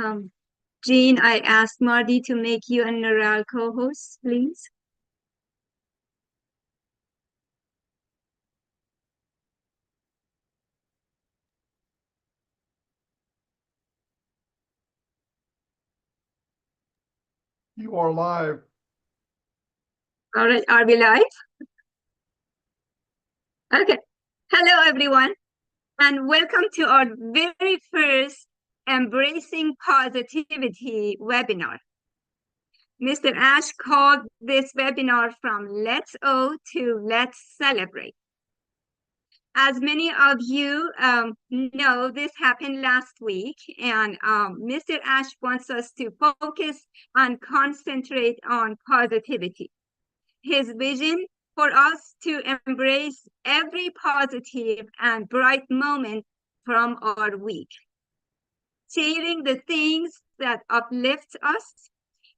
Um, Jean, I asked Marty to make you a neural co-host, please. You are live. All right, are we live? Okay. Hello, everyone, and welcome to our very first Embracing Positivity webinar. Mr. Ash called this webinar from Let's O to Let's Celebrate. As many of you know, this happened last week, and Mr. Ash wants us to focus and concentrate on positivity. His vision for us to embrace every positive and bright moment from our week, sharing the things that uplift us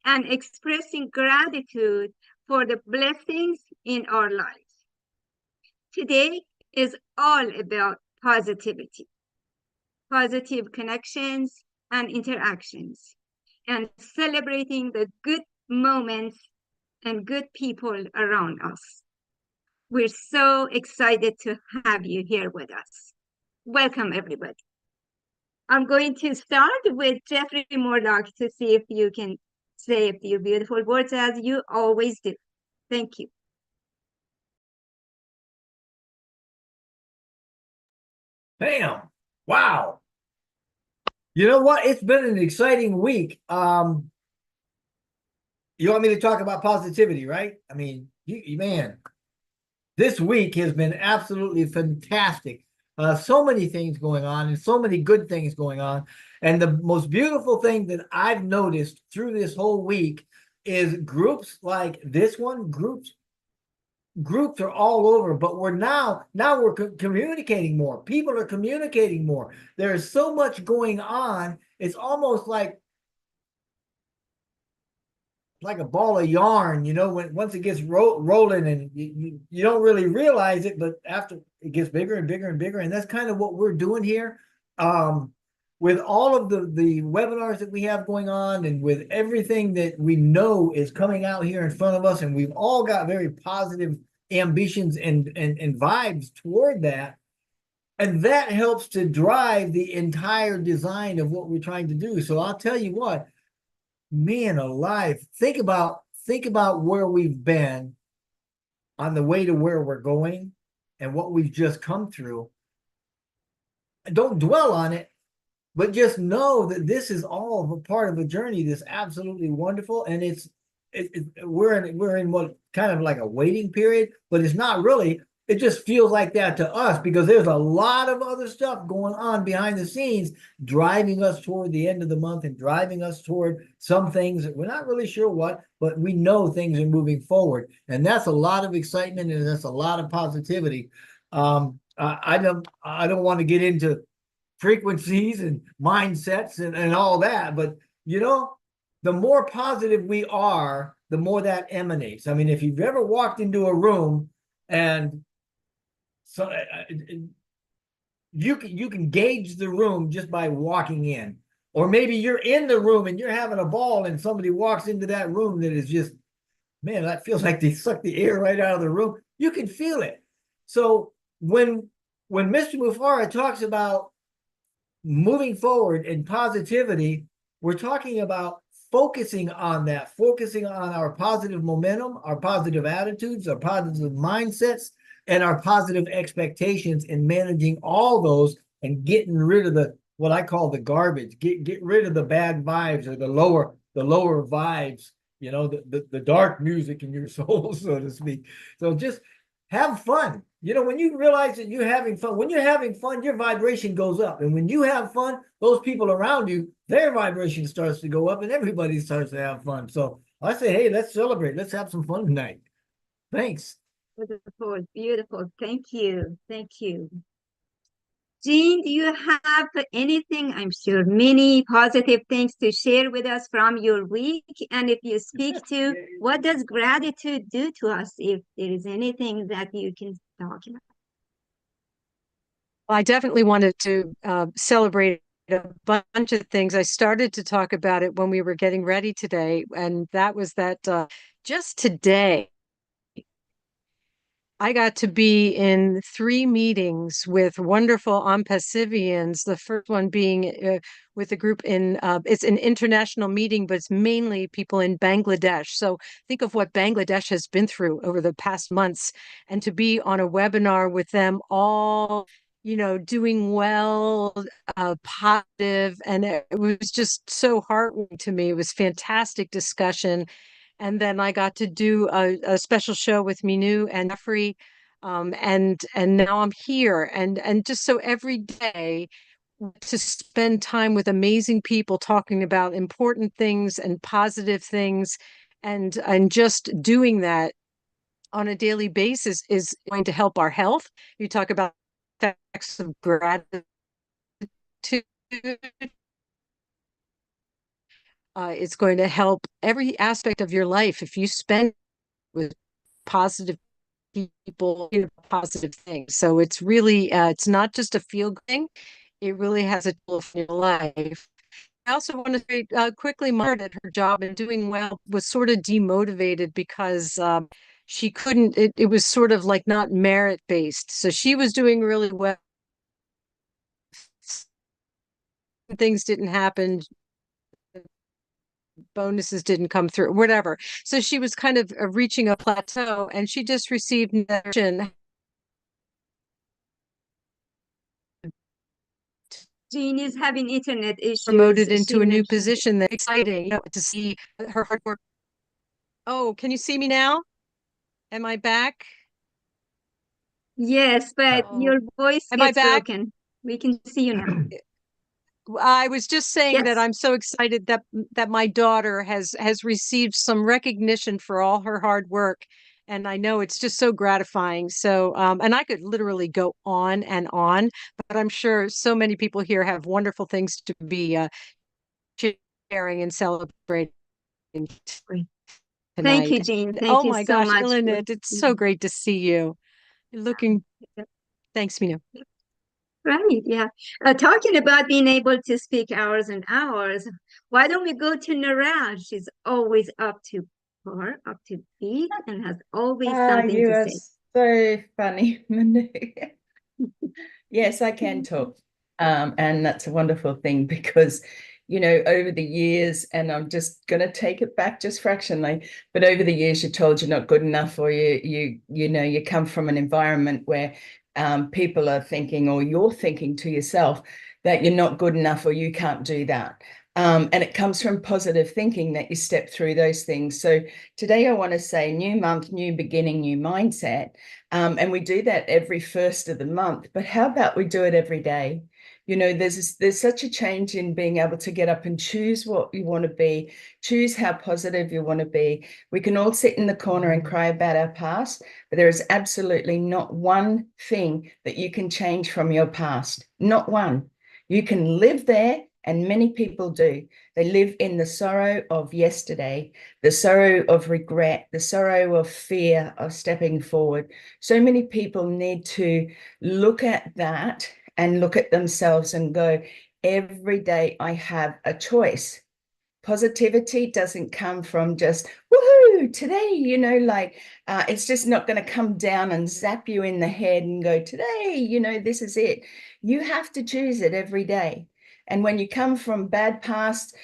and expressing gratitude for the blessings in our lives. Today is all about positivity, positive connections and interactions, and celebrating the good moments and good people around us. We're so excited to have you here with us. Welcome, everybody. I'm going to start with Jeffrey Murdoch to see if you can say a few beautiful words as you always do. Thank you. Bam. Wow. You know what? It's been an exciting week. You want me to talk about positivity, right? I mean, man, this week has been absolutely fantastic. So many things going on and so many good things going on. And the most beautiful thing that I've noticed through this whole week is groups like this one, groups are all over, but we're communicating more. People are communicating more. There's so much going on. It's almost like a ball of yarn, when once it gets rolling, and you don't really realize it, but after it gets bigger and bigger and bigger. And that's kind of what we're doing here. With all of the webinars that we have going on, and with everything that we know is coming out here in front of us, and we've all got very positive ambitions and vibes toward that. And that helps to drive the entire design of what we're trying to do. So I'll tell you what, man alive, think about where we've been on the way to where we're going and what we've just come through. Don't dwell on it, but just know that this is all a part of a journey that's absolutely wonderful. And we're in what kind of like a waiting period, but it's not really. It just feels like that to us because there's a lot of other stuff going on behind the scenes, driving us toward the end of the month and driving us toward some things that we're not really sure what, but we know things are moving forward. And that's a lot of excitement, and that's a lot of positivity. I don't want to get into frequencies and mindsets and all that, but the more positive we are, the more that emanates. I mean, if you've ever walked into a room and so you can gauge the room just by walking in, or maybe you're in the room and you're having a ball and somebody walks into that room that is just, man, that feels like they suck the air right out of the room. You can feel it. So when Mr. Mufara talks about moving forward and positivity, we're talking about focusing on that, focusing on our positive momentum, our positive attitudes, our positive mindsets, and our positive expectations, and managing all those and getting rid of the what I call the garbage. Get rid of the bad vibes, or the lower vibes, the dark music in your soul, so to speak. So just have fun. When you realize that when you're having fun, your vibration goes up. And when you have fun, those people around you, their vibration starts to go up, and everybody starts to have fun. So I say, hey, let's celebrate. Let's have some fun tonight. Thanks. Beautiful, beautiful. Thank you. Thank you. Jean, do you have anything, I'm sure, many positive things to share with us from your week? And if you speak to, what does gratitude do to us, if there is anything that you can talk about? I definitely wanted to celebrate a bunch of things. I started to talk about it when we were getting ready today, and that was that just today I got to be in 3 meetings with wonderful Ampasivians. The first one being with a group it's an international meeting, but it's mainly people in Bangladesh. So think of what Bangladesh has been through over the past months, and to be on a webinar with them all, doing well, positive, and it was just so heartwarming to me. It was fantastic discussion. And then I got to do a special show with Minoo and Jeffrey, and now I'm here, and just so every day to spend time with amazing people talking about important things and positive things, and just doing that on a daily basis is going to help our health. You talk about effects of gratitude. It's going to help every aspect of your life if you spend with positive people, positive things. So it's really, it's not just a feel good thing. It really has a toll for your life. I also want to say quickly, Margaret, at her job and doing well, was sort of demotivated because she couldn't, it was sort of like not merit based. So she was doing really well. Things didn't happen, bonuses didn't come through, whatever. So she was kind of reaching a plateau, and she just received Jean is having internet issues. promoted She into a new mentioned. position. That's exciting, to see her hard work. Oh, can you see me now? Am I back? Yes, but Oh, your voice am I gets back? broken. We can see you now. I was just saying that Yes. I'm so excited that my daughter has received some recognition for all her hard work, and I know it's just so gratifying. So, and I could literally go on and on, but I'm sure so many people here have wonderful things to be sharing and celebrating Great. Thank tonight. you, Jean. Oh Thank you my so gosh, much. Ilanit, it's so great to see you. You're looking, thanks, Mina. Right, yeah. Talking about being able to speak hours and hours, why don't we go to Naraj? She's always up to beat, and has always something You to are say. so funny, Minoo. Yes, I can talk. And that's a wonderful thing because, over the years, and I'm just going to take it back just fractionally, but over the years, you're told you're not good enough, or you come from an environment where people are thinking, or you're thinking to yourself that you're not good enough or you can't do that. And it comes from positive thinking that you step through those things. So today I want to say new month, new beginning, new mindset. And we do that every first of the month. But how about we do it every day? There's such a change in being able to get up and choose what you want to be, choose how positive you want to be. We can all sit in the corner and cry about our past, but there is absolutely not one thing that you can change from your past. Not one. You can live there, and many people do. They live in the sorrow of yesterday, the sorrow of regret, the sorrow of fear of stepping forward. So many people need to look at that and look at themselves and go, every day I have a choice. Positivity doesn't come from just woohoo today, it's just not going to come down and zap you in the head and go today, this is it. You have to choose it every day. And when you come from bad past,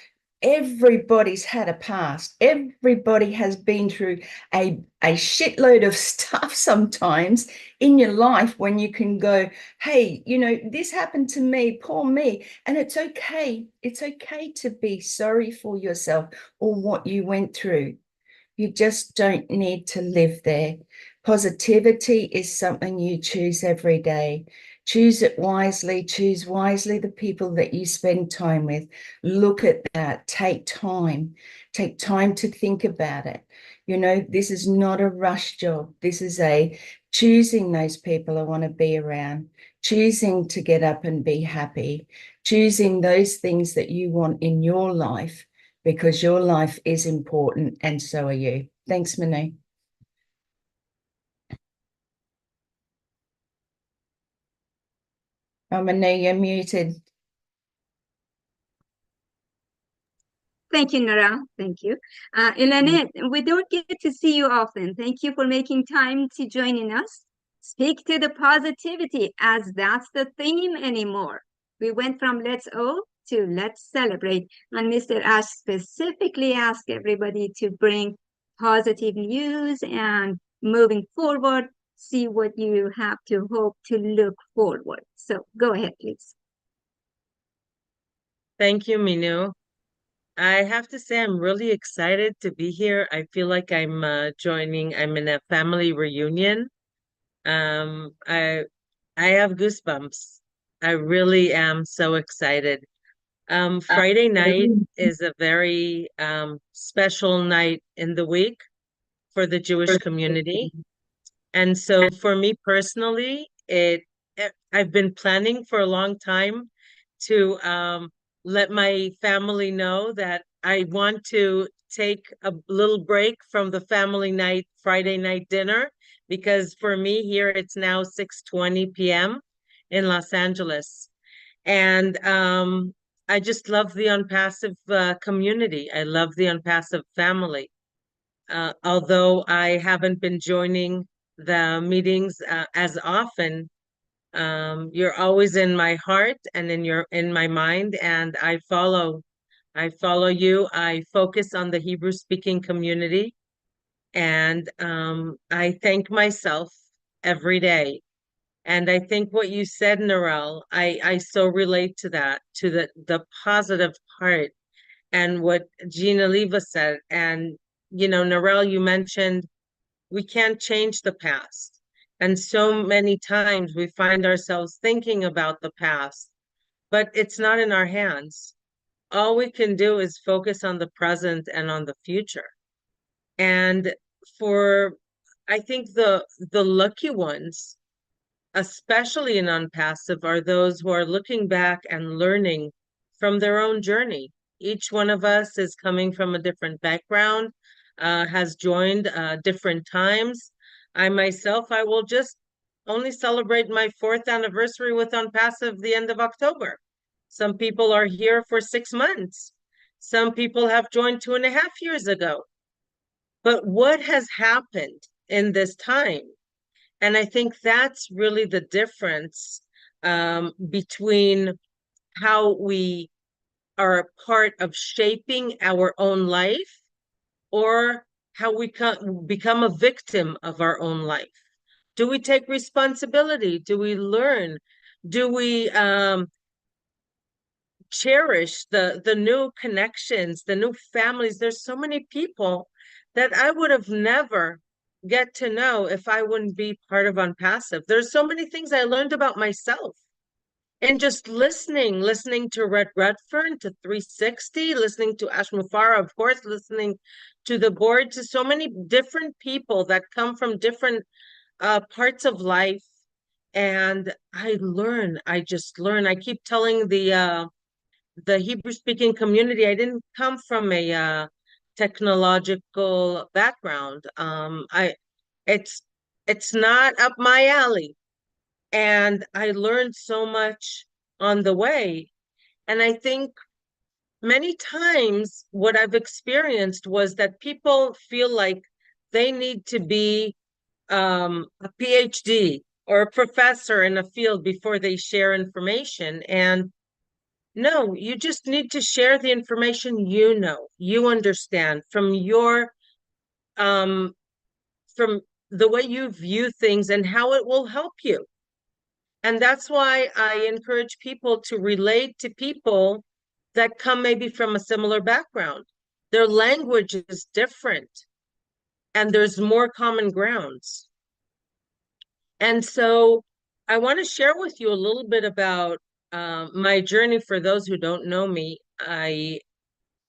everybody's had a past. Everybody has been through a shitload of stuff sometimes in your life, when you can go, hey, this happened to me, poor me. And it's okay. It's okay to be sorry for yourself or what you went through. You just don't need to live there. Positivity is something you choose every day. Choose it wisely. Choose wisely the people that you spend time with. Look at that. Take time. Take time to think about it. This is not a rush job. This is a choosing those people I want to be around, choosing to get up and be happy, choosing those things that you want in your life, because your life is important and so are you. Thanks, Minoo. Oh, Minoo, you're muted. Thank you, Nora. Thank you. Elena, we don't get to see you often. Thank you for making time to joining us. Speak to the positivity, as that's the theme anymore. We went from let's owe to let's celebrate. And Mr. Ash specifically asked everybody to bring positive news and moving forward, see what you have to hope to look forward. So go ahead, please. Thank you, Minoo. I have to say I'm really excited to be here. I feel like I'm I'm in a family reunion. Um, I I have goosebumps. I really am so excited. Friday night is a very special night in the week for the Jewish community. And so for me personally, I've been planning for a long time to let my family know that I want to take a little break from the family night, Friday night dinner, because for me here it's now 6:20 p.m. in Los Angeles. And I just love the Unpassive community. I love the Unpassive family. Although I haven't been joining the meetings as often, you're always in my heart and in my mind, and I follow you. I focus on the Hebrew speaking community, and I thank myself every day. And I think what you said, Narelle, I so relate to that, to the positive part, and what Gina Leva said. And Narelle, you mentioned we can't change the past. And so many times we find ourselves thinking about the past, but it's not in our hands. All we can do is focus on the present and on the future. And for, I think the lucky ones, especially in Unpassive, are those who are looking back and learning from their own journey. Each one of us is coming from a different background, has joined different times. I myself, I will just only celebrate my 4th anniversary with Unpassive the end of October. Some people are here for 6 months. Some people have joined 2.5 years ago. But what has happened in this time? And I think that's really the difference between how we are a part of shaping our own life or how we become a victim of our own life. Do we take responsibility? Do we learn? Do we cherish the new connections, the new families? There's so many people that I would have never get to know if I wouldn't be part of Unpassive. There's so many things I learned about myself. And just listening to Red Redfern, to 360, listening to Ash Mufara, of course, listening to the board, to so many different people that come from different parts of life. And I just learn. I keep telling the Hebrew speaking community, I didn't come from a technological background. It's it's not up my alley. And I learned so much on the way. And I think many times what I've experienced was that people feel like they need to be a PhD or a professor in a field before they share information. And no, you just need to share the information you understand um, from the way you view things and how it will help you. And that's why I encourage people to relate to people that come maybe from a similar background. Their language is different and there's more common grounds. And so I want to share with you a little bit about my journey. For those who don't know me,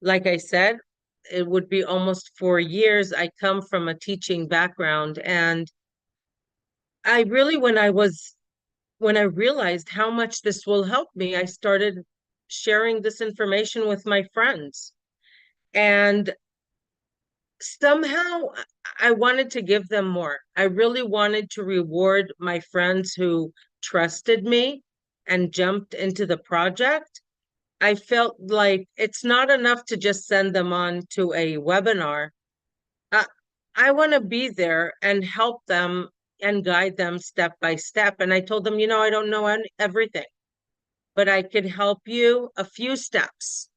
like I said, it would be almost 4 years. I come from a teaching background, and I really, when I realized how much this will help me, I started sharing this information with my friends. And somehow I wanted to give them more. I really wanted to reward my friends who trusted me and jumped into the project. I felt like it's not enough to just send them on to a webinar. Uh, I want to be there and help them and guide them step by step. And I told them, I don't know everything, but I could help you a few steps.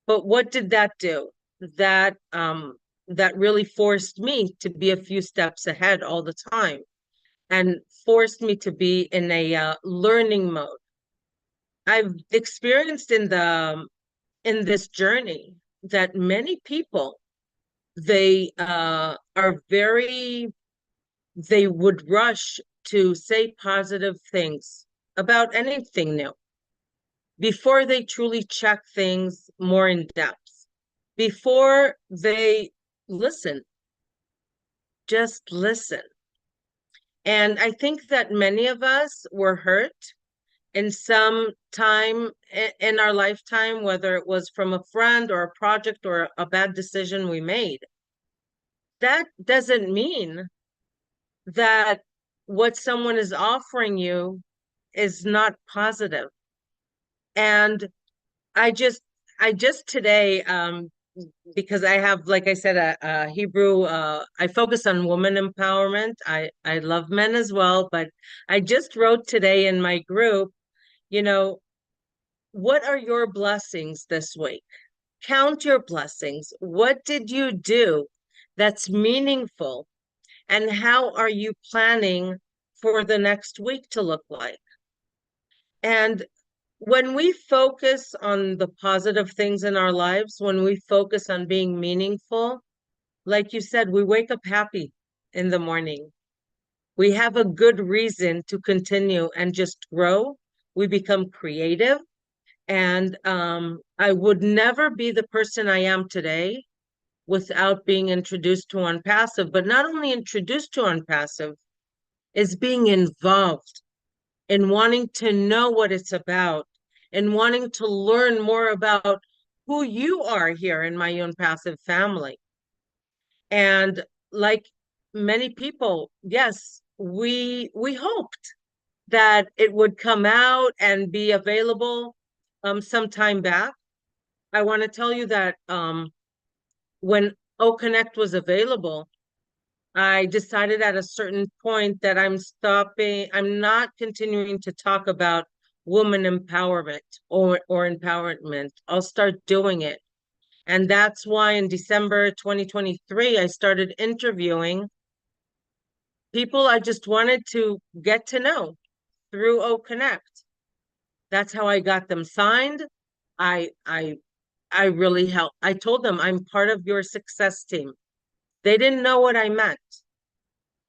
But what did that do? That really forced me to be a few steps ahead all the time and forced me to be in a learning mode. I've experienced in this journey that many people they would rush to say positive things about anything new before they truly check things more in depth, before they listen, just listen. And I think that many of us were hurt in some time in our lifetime, whether it was from a friend or a project or a bad decision we made. That doesn't mean that what someone is offering you is not positive. And I just today, because I have, like I said, a Hebrew, I focus on woman empowerment. I love men as well, but I just wrote today in my group, what are your blessings this week? Count your blessings. What did you do that's meaningful? And how are you planning for the next week to look like? And when we focus on the positive things in our lives, when we focus on being meaningful, like you said, we wake up happy in the morning. We have a good reason to continue and just grow. We become creative. And I would never be the person I am today without being introduced to Unpassive, but not only introduced to Unpassive, is being involved in wanting to know what it's about and wanting to learn more about who you are here in my Unpassive family. And like many people, yes, we hoped that it would come out and be available some time back. I want to tell you that when O Connect was available, I decided at a certain point that I'm not continuing to talk about woman empowerment or empowerment. I'll start doing it. And that's why in December 2023, I started interviewing people I just wanted to get to know through O Connect. That's how I got them signed. I really helped. I told them I'm part of your success team. They didn't know what I meant.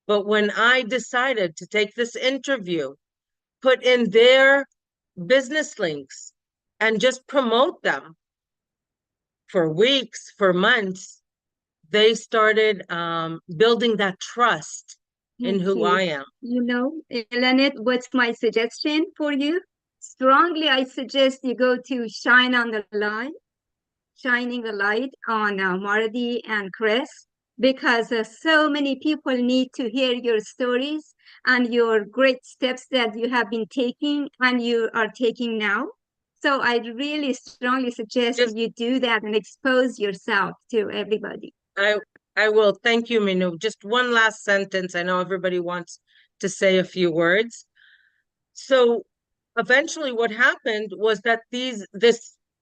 But when I decided to take this interview, put in their business links and just promote them for weeks, for months, they started building that trust in who I am. Elenit, what's my suggestion for you? Strongly, I suggest you go to Shining the Light on Mardi and Chris, because so many people need to hear your stories and your great steps that you have been taking and you are taking now. So I really strongly suggest you do that and expose yourself to everybody. I will. Thank you, Minoo. Just one last sentence. I know everybody wants to say a few words. So eventually what happened was that this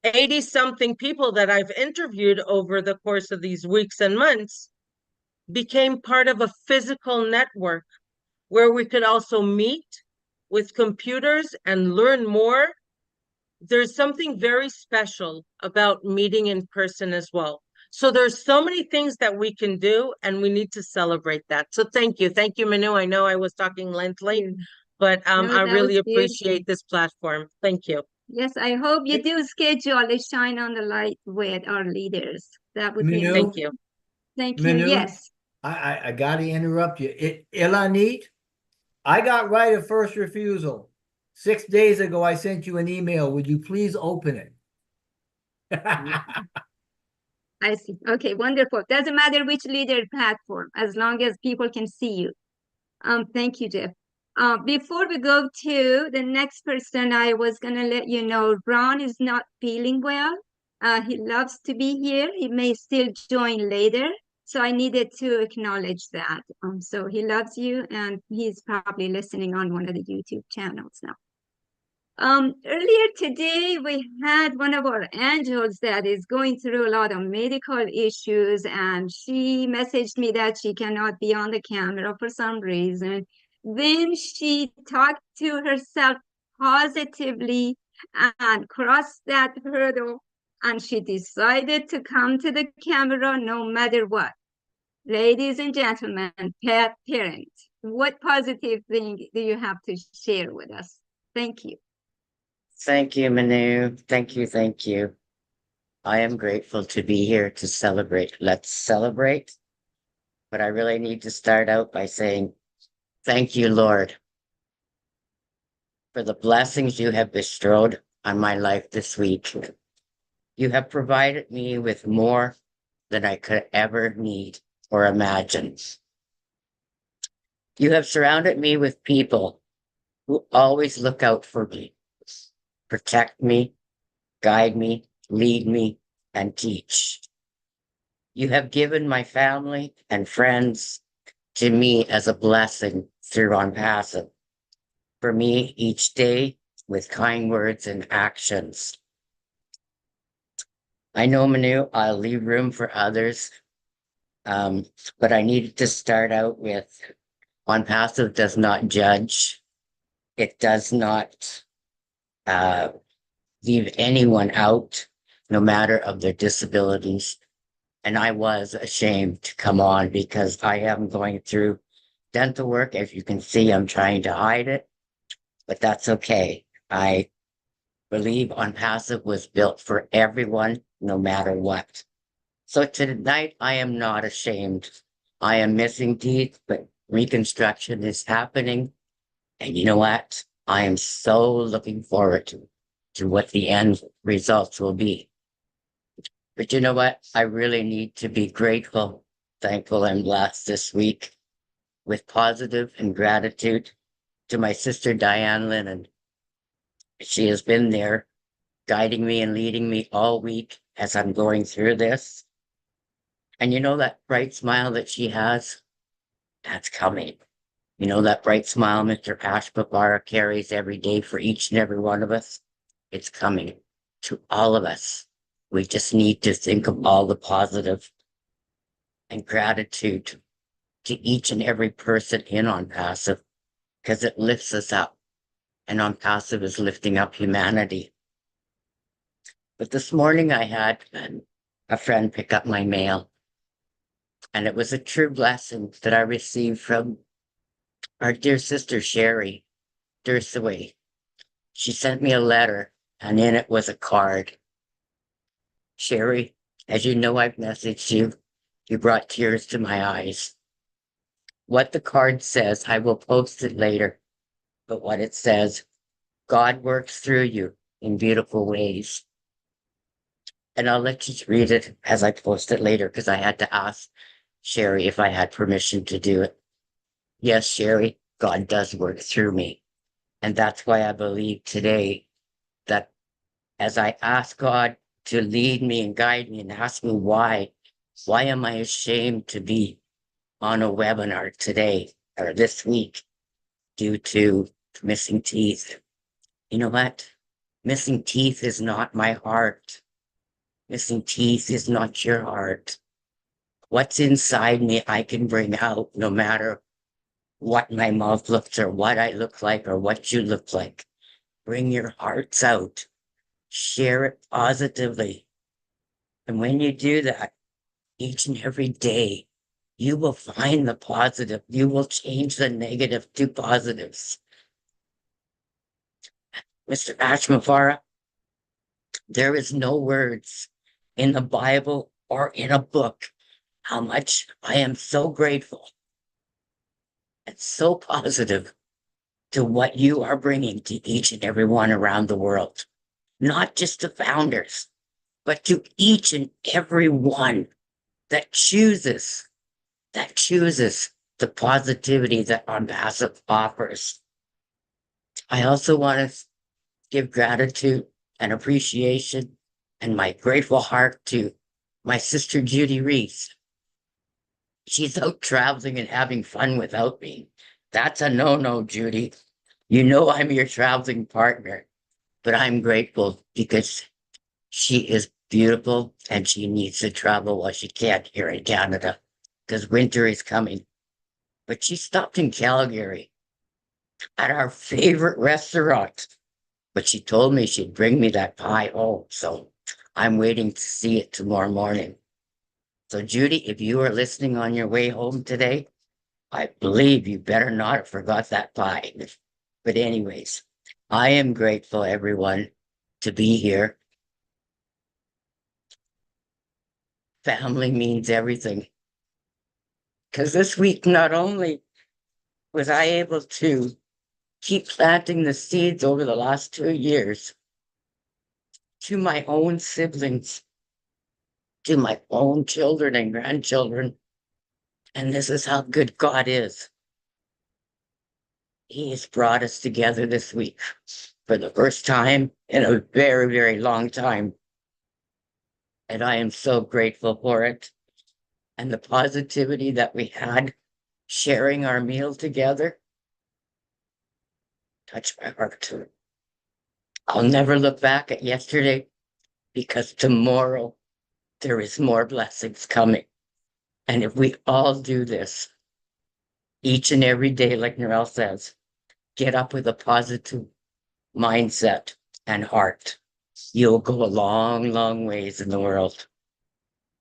80-something people that I've interviewed over the course of these weeks and months became part of a physical network where we could also meet with computers and learn more. There's something very special about meeting in person as well. So there's so many things that we can do, and we need to celebrate that. So thank you. Thank you, Minoo. I know I was talking lengthily, but I really appreciate this platform. Thank you. Yes, I hope you do schedule a Shine on the Light with our leaders. That would be Thank you. Thank you. Yes. I got to interrupt you. Elanit, I got right of first refusal. 6 days ago, I sent you an email. Would you please open it? I see. Okay, wonderful. Doesn't matter which leader platform, as long as people can see you. Thank you, Jeff. Before we go to the next person, I was going to let you know Ron is not feeling well. He loves to be here. He may still join later. So I needed to acknowledge that. So he loves you, and he's probably listening on one of the YouTube channels now. Earlier today, we had one of our angels that is going through a lot of medical issues, and she messaged me that she cannot be on the camera for some reason. Then she talked to herself positively and crossed that hurdle, and she decided to come to the camera no matter what. Ladies and gentlemen, pet parent, what positive thing do you have to share with us? Thank you. Thank you, Minoo. Thank you. Thank you. I am grateful to be here to celebrate. Let's celebrate. But I really need to start out by saying, thank you, Lord, for the blessings you have bestowed on my life this week. You have provided me with more than I could ever need or imagine. You have surrounded me with people who always look out for me, protect me, guide me, lead me, and teach. You have given my family and friends to me as a blessing through On Passive. For me, each day with kind words and actions. I know, Manu, I'll leave room for others, but I needed to start out with On Passive does not judge. It does not leave anyone out, no matter of their disabilities. And I was ashamed to come on because I am going through dental work. As you can see, I'm trying to hide it, but that's okay. I believe On Passive was built for everyone, no matter what. So tonight, I am not ashamed. I am missing teeth, but reconstruction is happening. And you know what? I am so looking forward to what the end results will be. But you know what? I really need to be grateful, thankful, and blessed this week with positive and gratitude to my sister Diane Lennon. She has been there guiding me and leading me all week as I'm going through this. And you know that bright smile that she has? That's coming. You know that bright smile Mr. Ashbabara carries every day for each and every one of us? It's coming to all of us. We just need to think of all the positive and gratitude to each and every person in On Passive because it lifts us up. And On Passive is lifting up humanity. But this morning I had a friend pick up my mail. And it was a true blessing that I received from our dear sister Sherry Dursaway. She sent me a letter, and in it was a card. Sherry, as you know, I've messaged you. You brought tears to my eyes. What the card says, I will post it later. But what it says, God works through you in beautiful ways. And I'll let you read it as I post it later because I had to ask Sherry if I had permission to do it. Yes, Sherry, God does work through me. And that's why I believe today that as I ask God to lead me and guide me and ask me why am I ashamed to be on a webinar today or this week due to missing teeth? You know what? Missing teeth is not my heart. Missing teeth is not your heart. What's inside me, I can bring out no matter what my mouth looks or what I look like or what you look like. Bring your hearts out. Share it positively. And when you do that, each and every day, you will find the positive. You will change the negative to positives. Mr. Ashmafara, there is no words in the Bible or in a book how much I am so grateful and so positive to what you are bringing to each and every one around the world. Not just the founders, but to each and every one that chooses the positivity that On Passive offers. I also want to give gratitude and appreciation and my grateful heart to my sister Judy Reese. She's out traveling and having fun without me. That's a no-no, Judy. You know I'm your traveling partner, but I'm grateful because she is beautiful and she needs to travel while she can here in Canada because winter is coming. But she stopped in Calgary at our favorite restaurant. But she told me she'd bring me that pie home. So I'm waiting to see it tomorrow morning. So, Judy, if you are listening on your way home today, I believe you better not have forgot that pie. But, anyways, I am grateful, everyone, to be here. Family means everything. Because this week, not only was I able to keep planting the seeds over the last 2 years to my own siblings, to my own children and grandchildren. And this is how good God is. He has brought us together this week for the first time in a very, very long time. And I am so grateful for it. And the positivity that we had sharing our meal together touched my heart too. I'll never look back at yesterday because tomorrow there is more blessings coming. And if we all do this each and every day, like Narelle says, get up with a positive mindset and heart, you'll go a long, long ways in the world.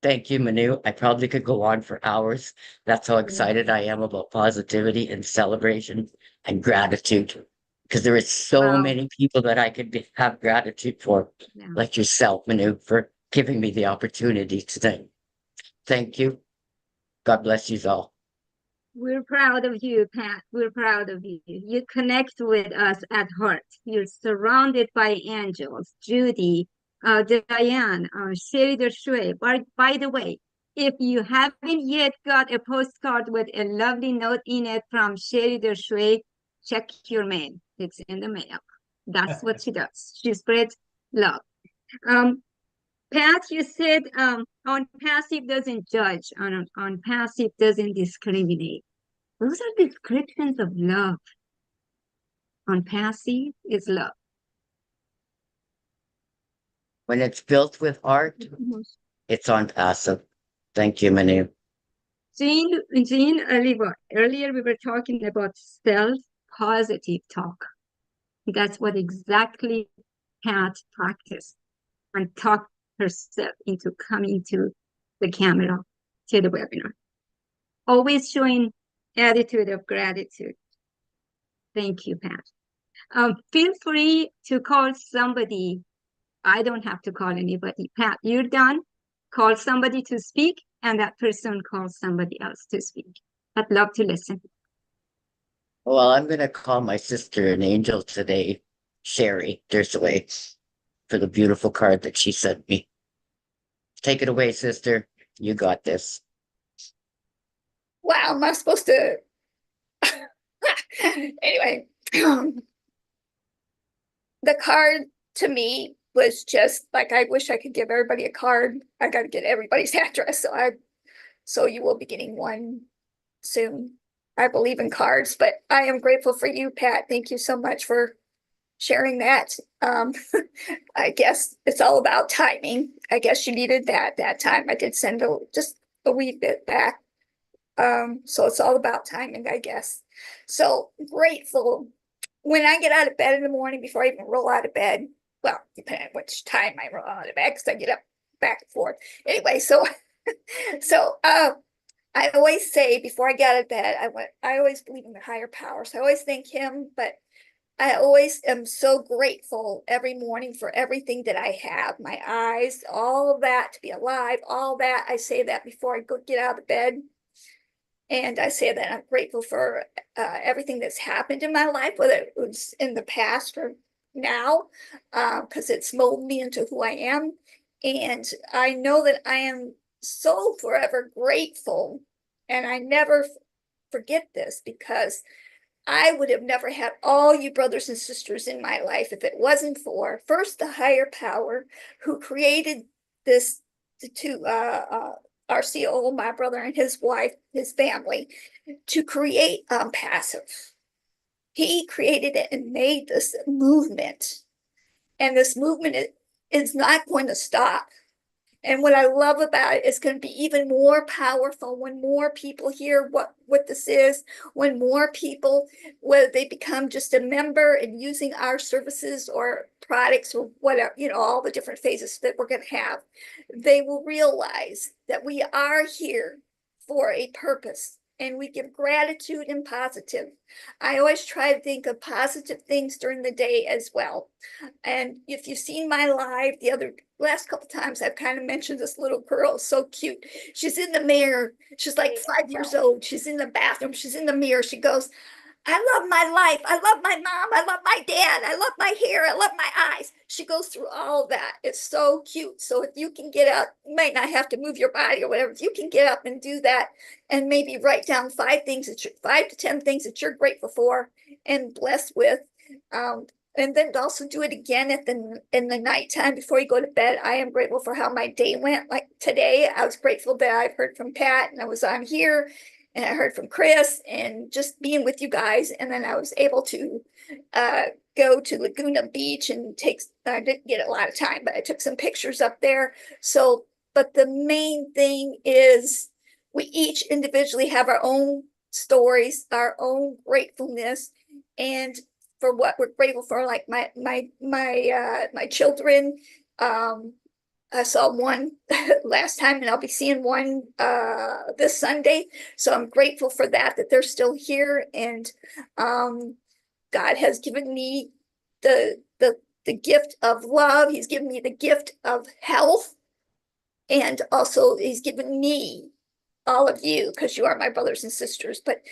Thank you, Minoo. I probably could go on for hours. That's how excited I am about positivity and celebration and gratitude. Because there is so Wow. many people that I could have gratitude for, Yeah. like yourself, Minoo, for giving me the opportunity today. Thank you. God bless you all. We're proud of you, Pat. We're proud of you. You connect with us at heart. You're surrounded by angels. Judy, Diane, Sherry Shui. By the way, if you haven't yet got a postcard with a lovely note in it from Sherry Shui, check your mail. It's in the mail. That's what she does. She spreads love. Pat, you said on passive doesn't judge, on passive doesn't discriminate. Those are descriptions of love. On passive is love. When it's built with heart, it's on passive. Thank you, Minoo. Jean, earlier we were talking about self-positive talk. That's what exactly Pat practiced and talked herself into coming to the camera, to the webinar. Always showing attitude of gratitude. Thank you, Pat. Feel free to call somebody. I don't have to call anybody. Pat, you're done. Call somebody to speak, and that person calls somebody else to speak. I'd love to listen. Well, I'm going to call my sister an angel today, Sherry Dersaway, for the beautiful card that she sent me. Take it away, sister. You got this. Wow, am I supposed to? Anyway, the card to me was just like, I wish I could give everybody a card. I got to get everybody's address. So you will be getting one soon. I believe in cards, but I am grateful for you, Pat. Thank you so much for sharing that. I guess it's all about timing. I guess you needed that time. I did send just a wee bit back. So it's all about timing, I guess. So grateful when I get out of bed in the morning before I even roll out of bed. Well, depending on which time I roll out of bed, because I get up back and forth. Anyway, so I always say before I get out of bed, I always believe in the higher power. So I always thank him, but I always am so grateful every morning for everything that I have, my eyes, all of that, to be alive, all that. I say that before I go get out of bed. And I say that I'm grateful for everything that's happened in my life, whether it was in the past or now, because it's molded me into who I am. And I know that I am so forever grateful. And I never forget this, because I would have never had all you brothers and sisters in my life if it wasn't for first the higher power who created this to our COO, my brother and his wife, his family, to create passive. He created it and made this movement. And this movement is not going to stop. And what I love about it is going to be even more powerful when more people hear what this is, when more people, whether they become just a member and using our services or products or whatever, you know, all the different phases that we're going to have, they will realize that we are here for a purpose. And we give gratitude and positive. I always try to think of positive things during the day as well. And if you've seen my live the last couple times, I've kind of mentioned this little girl, so cute. She's in the mirror. She's like 5 years old. She's in the bathroom. She's in the mirror. She goes, I love my life. I love my mom. I love my dad. I love my hair. I love my eyes. She goes through all that. It's so cute. So if you can get up, you might not have to move your body or whatever. If you can get up and do that and maybe write down 5 to 10 things that you're grateful for and blessed with. And then also do it again in the nighttime before you go to bed. I am grateful for how my day went. Like today, I was grateful that I've heard from Pat and I was on here and I heard from Chris and just being with you guys. And then I was able to go to Laguna Beach and I didn't get a lot of time, but I took some pictures up there. So, but the main thing is we each individually have our own stories, our own gratefulness, and for what we're grateful for, like my children. I saw one last time and I'll be seeing one this Sunday. So I'm grateful for that they're still here. And God has given me the gift of love. He's given me the gift of health. And also he's given me all of you, because you are my brothers and sisters, but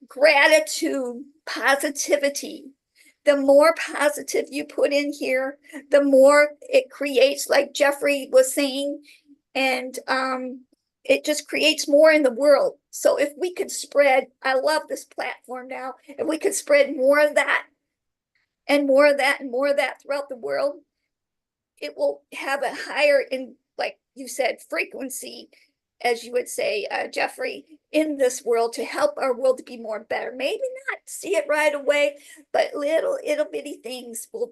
gratitude, positivity. The more positive you put in here, the more it creates, like Jeffrey was saying, and it just creates more in the world. So if we could spread, I love this platform now, if we could spread more of that and more of that and more of that throughout the world, it will have a higher, in like you said, frequency, as you would say, Jeffrey, in this world to help our world to be more better. Maybe not see it right away, but little bitty things will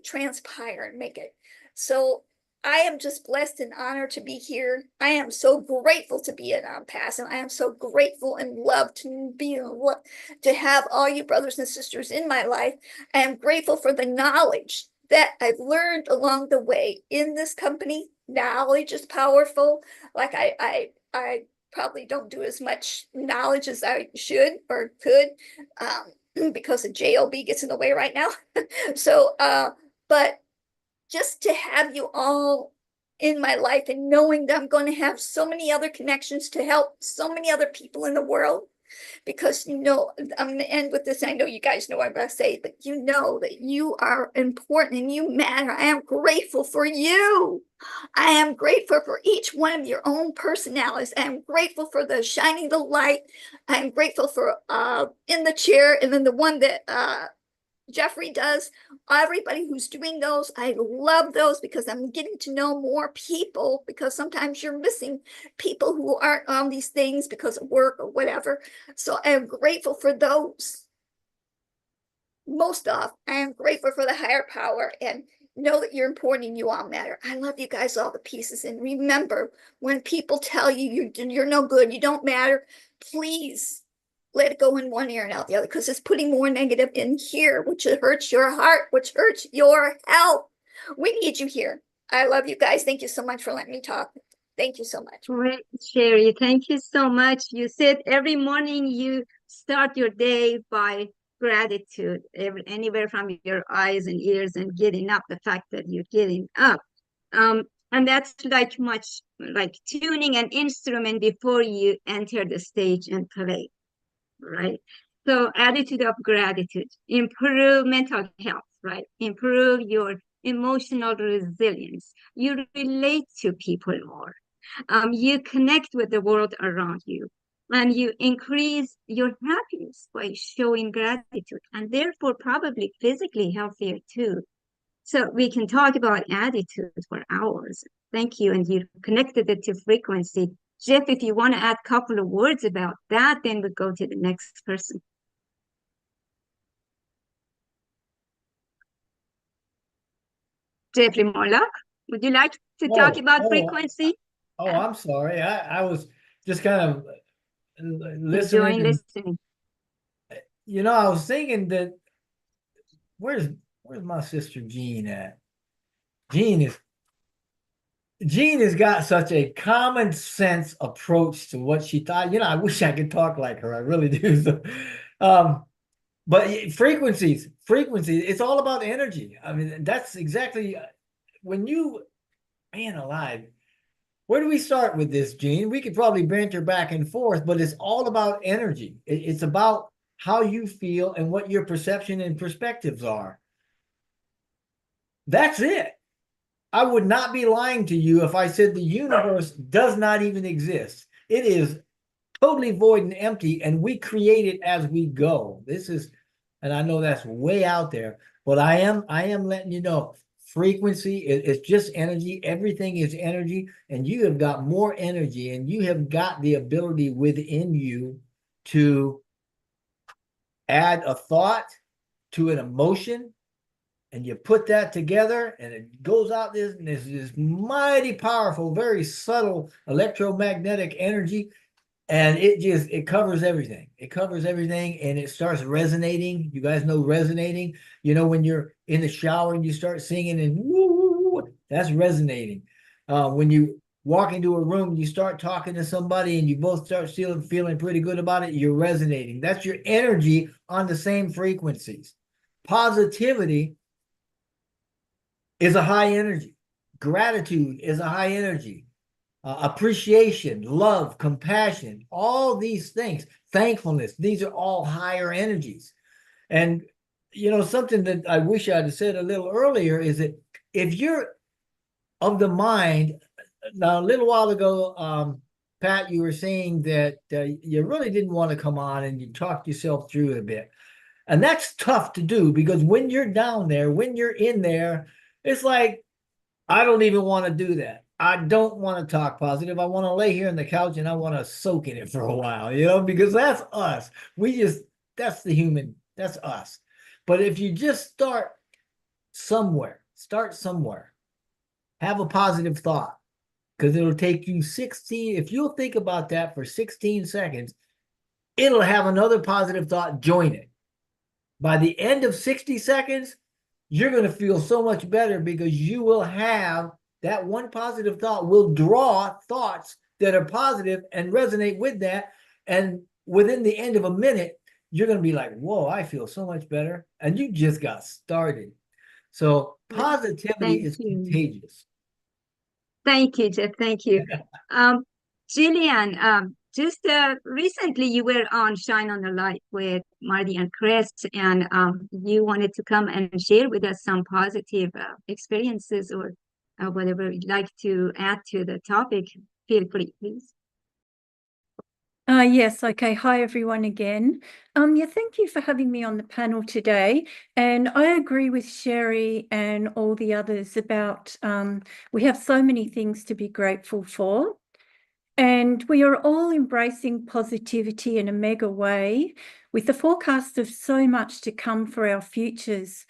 transpire and make it. So I am just blessed and honored to be here. I am so grateful to be an Pass, and I am so grateful and loved to have all you brothers and sisters in my life. I am grateful for the knowledge that I've learned along the way in this company. Knowledge is powerful. Like I probably don't do as much knowledge as I should or could, because the JOB gets in the way right now. So, but just to have you all in my life and knowing that I'm going to have so many other connections to help so many other people in the world, because I'm going to end with this. I know you guys know what I'm going to say, but you know that you are important and you matter. I am grateful for you. I am grateful for each one of your own personalities. I am grateful for the shining the light. I am grateful for in the chair, and then the one that Jeffrey does. Everybody who's doing those, I love those, because I'm getting to know more people, because sometimes you're missing people who aren't on these things because of work or whatever. So I am grateful for those. Most off, I am grateful for the higher power, and know that you're important and you all matter. I love you guys all the pieces. And remember, when people tell you you're no good, you don't matter, please let it go in one ear and out the other, because it's putting more negative in here, which hurts your heart, which hurts your health. We need you here. I love you guys. Thank you so much for letting me talk. Thank you so much. Great, Sherry. Thank you so much. You said every morning you start your day by gratitude, anywhere from your eyes and ears, and getting up, the fact that you're getting up. And that's like much like tuning an instrument before you enter the stage and play, right? So attitude of gratitude, improve mental health, right? Improve your emotional resilience. You relate to people more. You connect with the world around you, and you increase your happiness by showing gratitude, and therefore probably physically healthier too. So we can talk about attitude for hours. Thank you. And you connected it to frequency. Jeff, if you want to add a couple of words about that, then we go to the next person. Jeffrey Morlock, would you like to talk about frequency? I'm sorry. I was just kind of listening. Enjoying listening. You know, I was thinking that where's my sister Jean at? Jean has got such a common sense approach to what she thought. You know, I wish I could talk like her. I really do. So, but frequencies, it's all about energy. I mean, that's exactly when you, man alive, where do we start with this, Gene? We could probably banter back and forth, but it's all about energy. It's about how you feel and what your perception and perspectives are. That's it. I would not be lying to you if I said the universe does not even exist. It is totally void and empty, and we create it as we go. This is, and I know that's way out there, but I am letting you know, frequency is just energy. Everything is energy, and you have got more energy, and you have got the ability within you to add a thought to an emotion, and you put that together and it goes out this, and this mighty powerful, very subtle electromagnetic energy. And it covers everything. It covers everything, and it starts resonating. You guys know resonating. You know, when you're in the shower and you start singing and woo, that's resonating. When you walk into a room, you start talking to somebody and you both start feeling pretty good about it, you're resonating. That's your energy on the same frequencies. Positivity is a high energy. Gratitude is a high energy. Appreciation, love, compassion, all these things, thankfulness, these are all higher energies. And, you know, something that I wish I'd said a little earlier is that if you're of the mind, now a little while ago, Pat, you were saying that you really didn't want to come on and you talked yourself through it a bit. And that's tough to do because when you're down there, when you're in there, it's like, I don't even want to do that. I don't want to talk positive. I want to lay here on the couch and I want to soak in it for a while, you know, because that's us. That's the human, that's us. But if you just start somewhere, have a positive thought, because it'll take you 16, if you'll think about that for 16 seconds, it'll have another positive thought join it. By the end of 60 seconds, you're going to feel so much better because you will have that one positive thought will draw thoughts that are positive and resonate with that. And within the end of a minute, you're going to be like, whoa, I feel so much better. And you just got started. So positivity is contagious. Thank you, Jeff. Thank you. Jillian, just recently you were on Shine on the Light with Marty and Chris, and you wanted to come and share with us some positive experiences or whatever you'd like to add to the topic. Feel free, please. Yes, okay. Hi, everyone again. Yeah, thank you for having me on the panel today. And I agree with Sherry and all the others about we have so many things to be grateful for. And we are all embracing positivity in a mega way with the forecast of so much to come for our futures.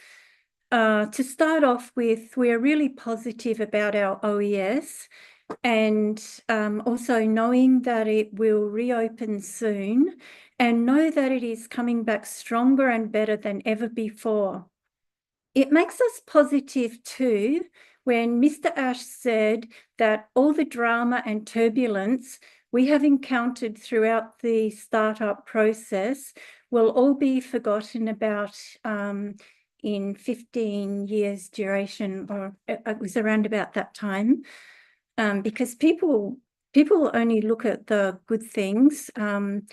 To start off with, we are really positive about our OES and also knowing that it will reopen soon and know that it is coming back stronger and better than ever before. It makes us positive too when Mr. Ash said that all the drama and turbulence we have encountered throughout the startup process will all be forgotten about in 15 years duration, or it was around about that time, because people only look at the good things and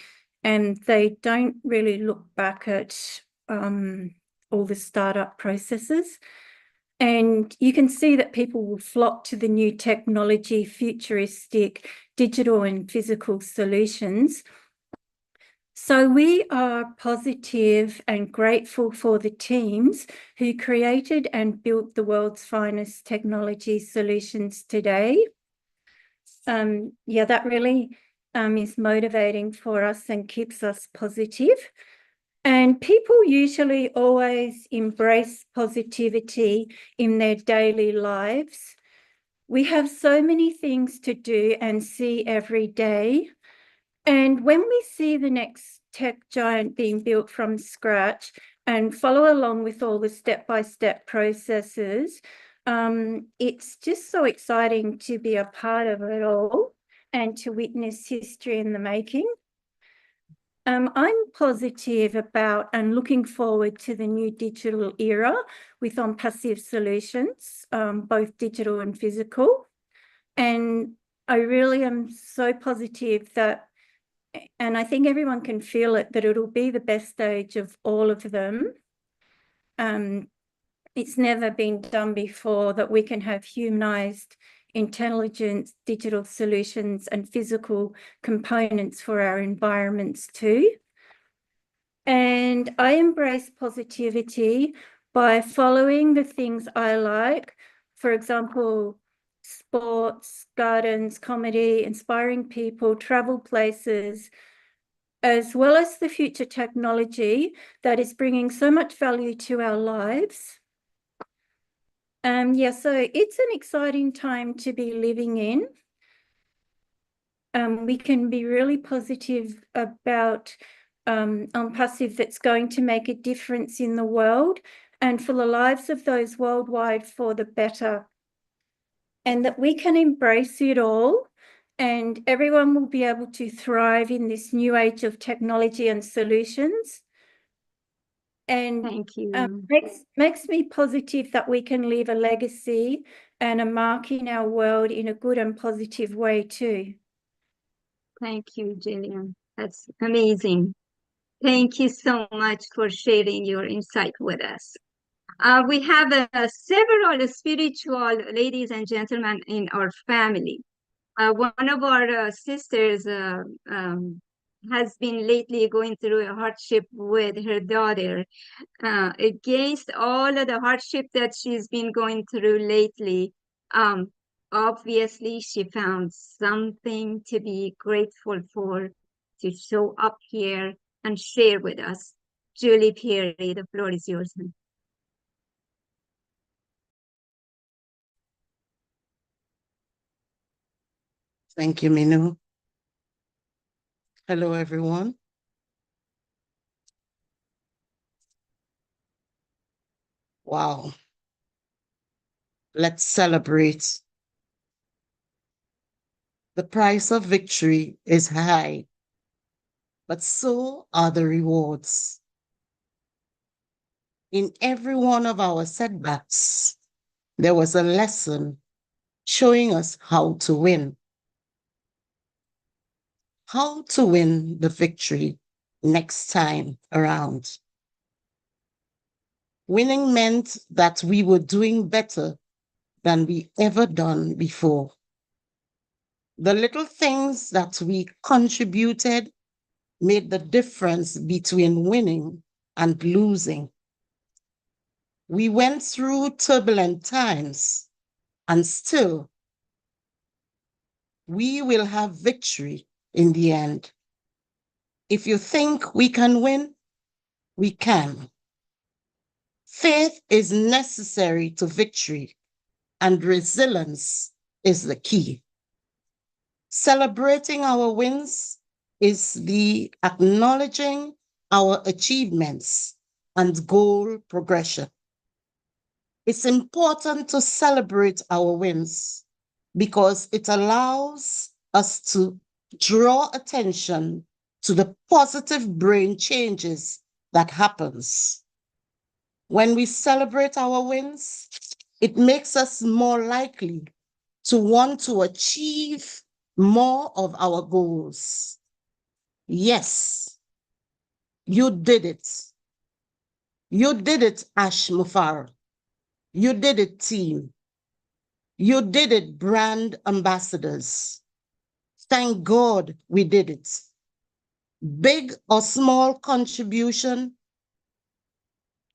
they don't really look back at all the startup processes. And you can see that people will flock to the new technology, futuristic, digital and physical solutions. So we are positive and grateful for the teams who created and built the world's finest technology solutions today. Yeah, that really is motivating for us and keeps us positive. And people usually always embrace positivity in their daily lives. We have so many things to do and see every day. And when we see the next tech giant being built from scratch and follow along with all the step-by-step processes, it's just so exciting to be a part of it all and to witness history in the making. I'm positive about and looking forward to the new digital era with OnPassive solutions, both digital and physical. And I really am so positive that, and I think everyone can feel it, that it'll be the best stage of all of them. It's never been done before that we can have humanized intelligence, digital solutions, and physical components for our environments too. And I embrace positivity by following the things I like. For example, sports, gardens, comedy, inspiring people, travel places, as well as the future technology that is bringing so much value to our lives. Yeah, so it's an exciting time to be living in. We can be really positive about OnPassive that's going to make a difference in the world and for the lives of those worldwide for the better. And that we can embrace it all and everyone will be able to thrive in this new age of technology and solutions. And Thank you. makes me positive that we can leave a legacy and a mark in our world in a good and positive way too. Thank you, Jillian. That's amazing. Thank you so much for sharing your insight with us. We have several spiritual ladies and gentlemen in our family. One of our sisters has been lately going through a hardship with her daughter. Against all of the hardship that she's been going through lately, obviously she found something to be grateful for, to show up here and share with us. Julie Perry, the floor is yours. Thank you, Minoo. Hello, everyone. Wow. Let's celebrate. The price of victory is high, but so are the rewards. In every one of our setbacks, there was a lesson showing us how to win. How to win the victory next time around. Winning meant that we were doing better than we ever done before. The little things that we contributed made the difference between winning and losing. We went through turbulent times, and still, we will have victory in the end. If you think we can win, we can. Faith is necessary to victory, and resilience is the key. Celebrating our wins is the acknowledging our achievements and goal progression. It's important to celebrate our wins because it allows us to draw attention to the positive brain changes that happens. When we celebrate our wins, it makes us more likely to want to achieve more of our goals. Yes, you did it. You did it, Ash Mufar. You did it, team. You did it, brand ambassadors. Thank God we did it. big or small contribution.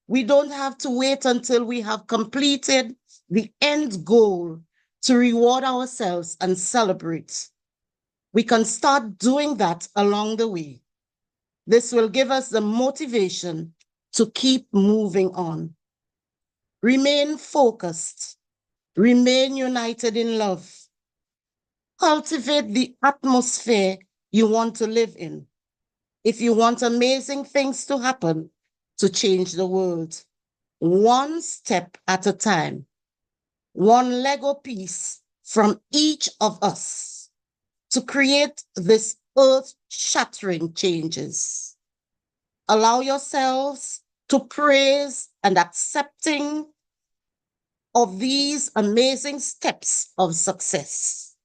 We don't have to wait until we have completed the end goal to reward ourselves and celebrate. We can start doing that along the way. This will give us the motivation to keep moving on. Remain focused. Remain united in love. Cultivate the atmosphere you want to live in. If you want amazing things to happen, to change the world, one step at a time, one Lego piece from each of us to create this earth-shattering changes. Allow yourselves to praise and accepting of these amazing steps of success.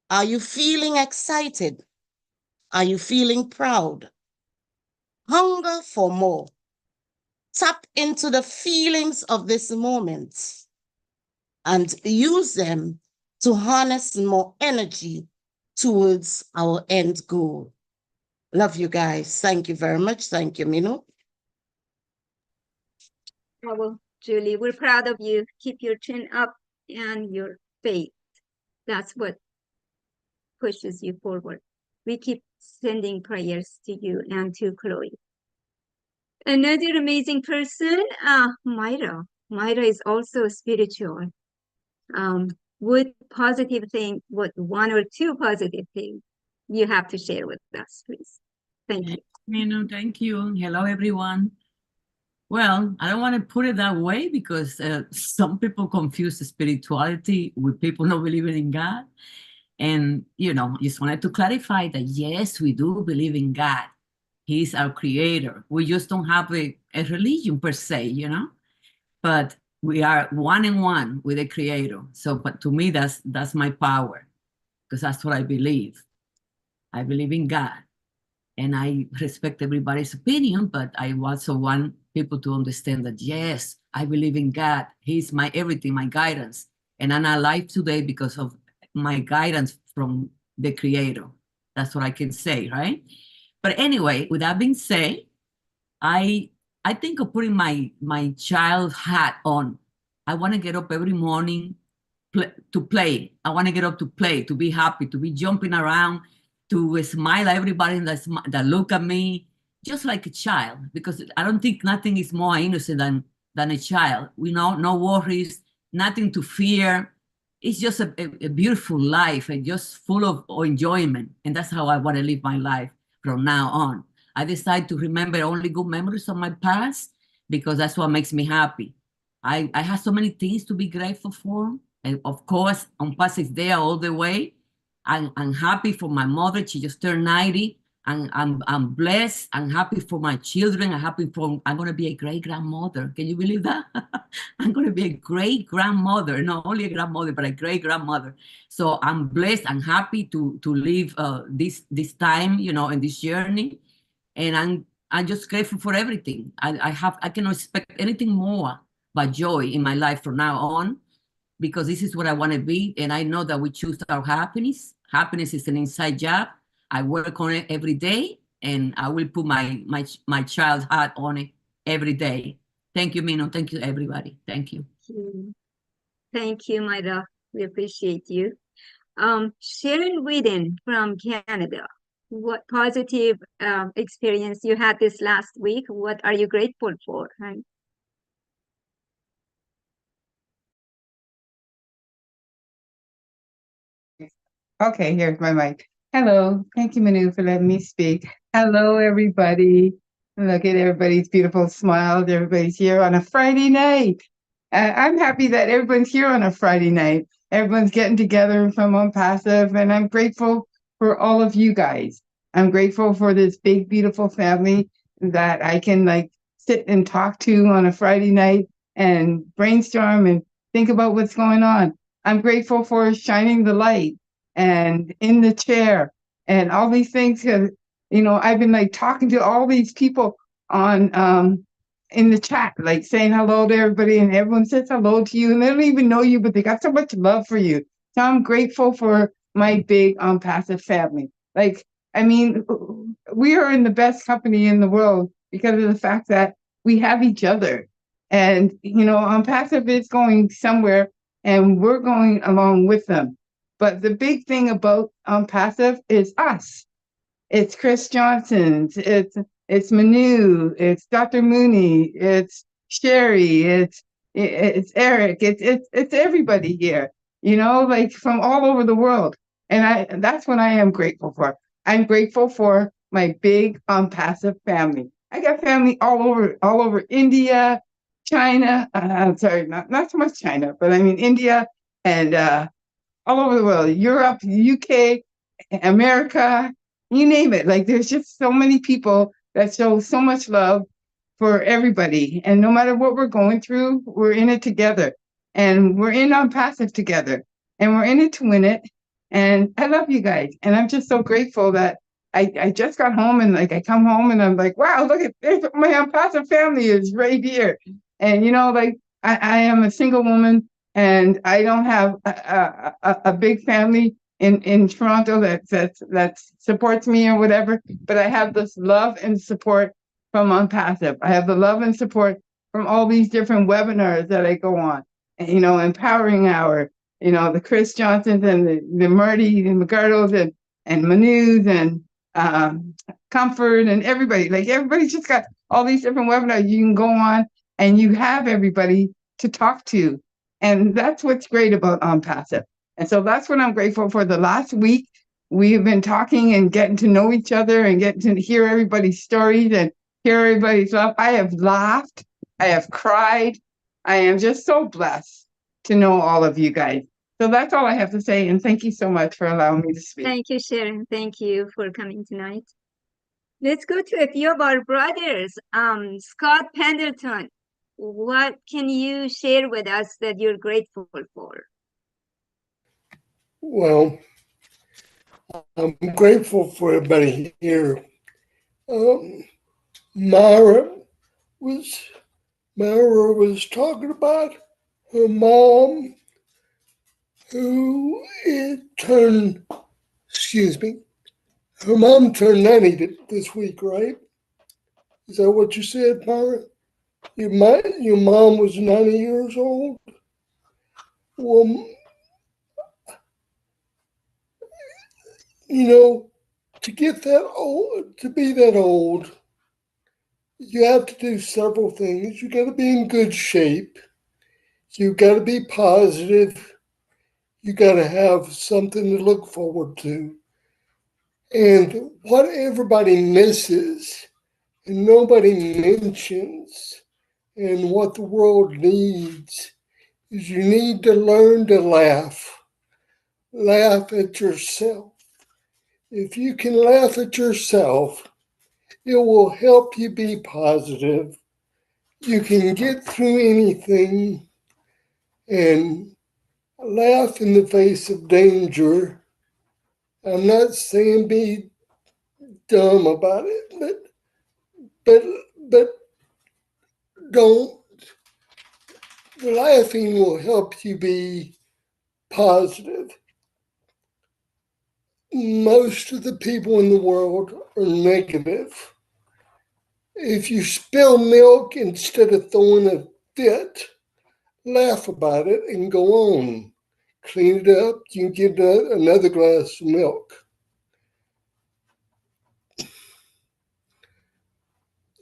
Are you feeling excited? Are you feeling proud? Hunger for more. Tap into the feelings of this moment and use them to harness more energy towards our end goal. Love you guys. Thank you very much. Thank you, Minoo. Oh, well, Julie, we're proud of you. Keep your chin up and your faith. That's what pushes you forward. We keep sending prayers to you and to Chloe. Another amazing person, Myra. Myra is also spiritual. What positive thing, what one or two positive things you have to share with us, please? Thank you. Minoo, thank you. Hello, everyone. Well, I don't want to put it that way because some people confuse spirituality with people not believing in God. And, just wanted to clarify that, yes, we do believe in God. He's our creator. We just don't have a religion per se, but we are one in one with the creator. So, but to me, that's my power, because that's what I believe. I believe in God. And I respect everybody's opinion, but I also want people to understand that, yes, I believe in God. He's my everything, my guidance. And I'm alive today because of my guidance from the Creator. That's what I can say, right? But anyway, with that being said, I think of putting my child hat on. I want to get up every morning to play. I want to get up to play, to be happy, to be jumping around, to smile at everybody that look at me, just like a child, because I don't think nothing is more innocent than a child. No worries, nothing to fear. It's just a beautiful life and just full of enjoyment. And that's how I want to live my life from now on. I decide to remember only good memories of my past because that's what makes me happy. I have so many things to be grateful for. And of course, Paz is there all the way. I'm happy for my mother. She just turned 90. And I'm blessed. I'm happy for my children. I'm going to be a great grandmother. Can you believe that? I'm going to be a great grandmother. Not only a grandmother, but a great grandmother. So I'm blessed and happy to live this time, in this journey. And I'm just grateful for everything. I cannot expect anything more but joy in my life from now on, because this is what I want to be. And I know that we choose our happiness. Happiness is an inside job. I work on it every day, and I will put my child's hat on it every day. Thank you, Minoo. Thank you, everybody. Thank you. Thank you, Myra. We appreciate you. Sharon Whedon from Canada. What positive experience you had this last week? What are you grateful for? Right? Okay, here's my mic. Hello, thank you, Minoo, for letting me speak. Hello, everybody. Look at everybody's beautiful smiles. Everybody's here on a Friday night. I'm happy that everyone's here on a Friday night. Everyone's getting together from Unpassive, and I'm grateful for all of you guys. I'm grateful for this big, beautiful family that I can sit and talk to on a Friday night and brainstorm and think about what's going on. I'm grateful for shining the light and in the chair and all these things, because I've been talking to all these people on in the chat, saying hello to everybody, and everyone says hello to you, and they don't even know you, but they got so much love for you. So I'm grateful for my big passive family. I mean, we are in the best company in the world because of the fact that we have each other. And, you know, Passive is going somewhere and we're going along with them. But the big thing about Passive is us. It's Chris Johnson's, it's Minoo, it's Dr. Mooney, it's Sherry, it's Eric, it's everybody here, you know, like from all over the world. And that's what I am grateful for. I'm grateful for my big Passive family. I got family all over India, China. I'm sorry, not so much China, but I mean India and all over the world, Europe, UK, America, you name it. Like there's just so many people that show so much love for everybody. And no matter what we're going through, we're in it together. And we're in on Passive together. And we're in it to win it. And I love you guys. And I'm just so grateful that I just got home and like I come home and I'm like, wow, look at my Passive family is right here. And you know, like I am a single woman and I don't have a big family in Toronto that supports me or whatever, but I have this love and support from Passive. I have the love and support from all these different webinars that I go on, and, you know, Empowering Hour, you know, the Chris Johnsons and the Marty and McGardos and Manus and Comfort and everybody. Like everybody's just got all these different webinars you can go on and you have everybody to talk to. And that's what's great about Passive. And so that's what I'm grateful for. The last week, we've been talking and getting to know each other and getting to hear everybody's stories and hear everybody's love. I have laughed. I have cried. I am just so blessed to know all of you guys. So that's all I have to say. And thank you so much for allowing me to speak. Thank you, Sharon. Thank you for coming tonight. Let's go to a few of our brothers. Scott Pendleton, what can you share with us that you're grateful for? Well, I'm grateful for everybody here. Myra was talking about her mom who turned 90 this week, right? Is that what you said, Myra? Your mom was 90 years old? Well, you know, to get that old, to be that old, you have to do several things. You got to be in good shape. You got to be positive. You got to have something to look forward to. And what everybody misses and nobody mentions and what the world needs is you need to learn to laugh. Laugh at yourself. If you can laugh at yourself, it will help you be positive. You can get through anything and laugh in the face of danger. I'm not saying be dumb about it, but don't. Laughing will help you be positive. Most of the people in the world are negative. If you spill milk instead of throwing a fit, laugh about it and go on. Clean it up, you can get another glass of milk.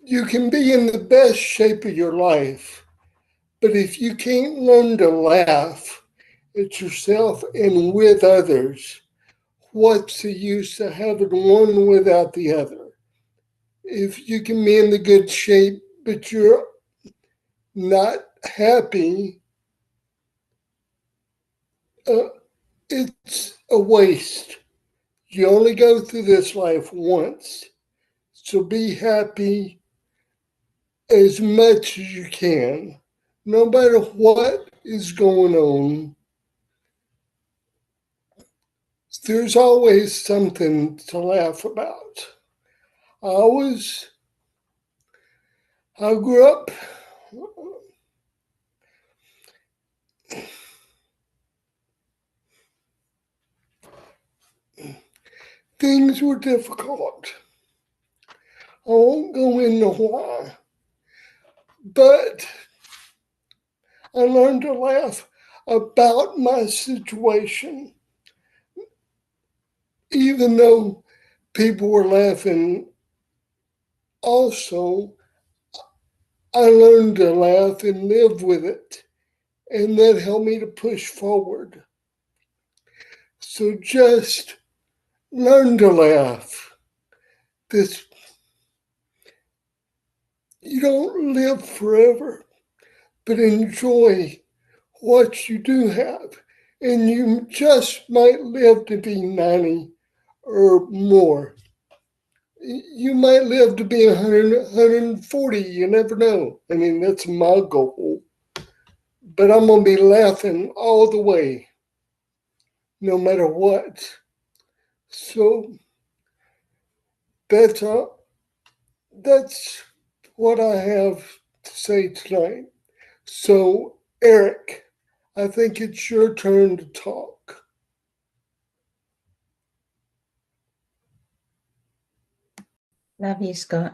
You can be in the best shape of your life, but if you can't learn to laugh at yourself and with others, what's the use of having one without the other? If you can be in the good shape, but you're not happy, it's a waste. You only go through this life once, so be happy as much as you can, no matter what is going on. There's always something to laugh about. I grew up things were difficult. I won't go into why, but I learned to laugh about my situation, even though people were laughing. Also, I learned to laugh and live with it, and that helped me to push forward. So just learn to laugh. This, you don't live forever, but enjoy what you do have. And you just might live to be 90 or more. You might live to be 100, 140. You never know. I mean, that's my goal. But I'm going to be laughing all the way, no matter what. So that's what I have to say tonight. So, Eric, I think it's your turn to talk. Love you, Scott.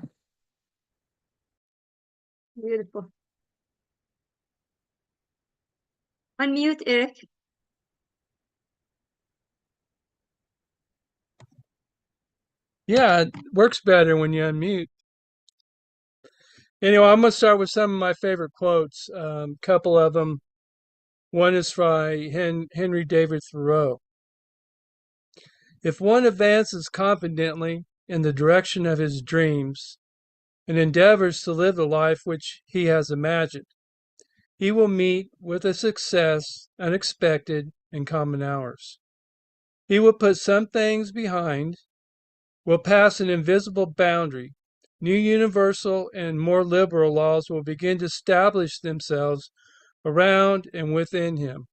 Beautiful. Unmute, Eric. Yeah, it works better when you unmute. Anyway, I'm going to start with some of my favorite quotes. A couple of them. One is by Henry David Thoreau. If one advances confidently in the direction of his dreams and endeavors to live the life which he has imagined, he will meet with a success unexpected in common hours. He will put some things behind, will pass an invisible boundary. New universal and more liberal laws will begin to establish themselves around and within him,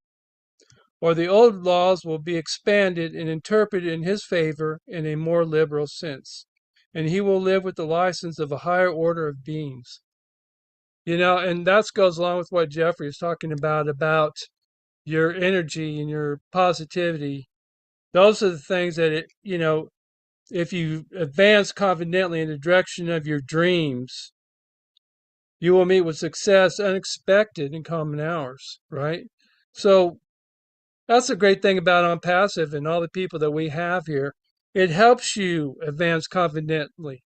or the old laws will be expanded and interpreted in his favor in a more liberal sense, and he will live with the license of a higher order of beings. And that goes along with what Jeffrey is talking about your energy and your positivity. Those are the things that if you advance confidently in the direction of your dreams, you will meet with success unexpected in common hours, right? So that's the great thing about On Passive and all the people that we have here. It helps you advance confidently.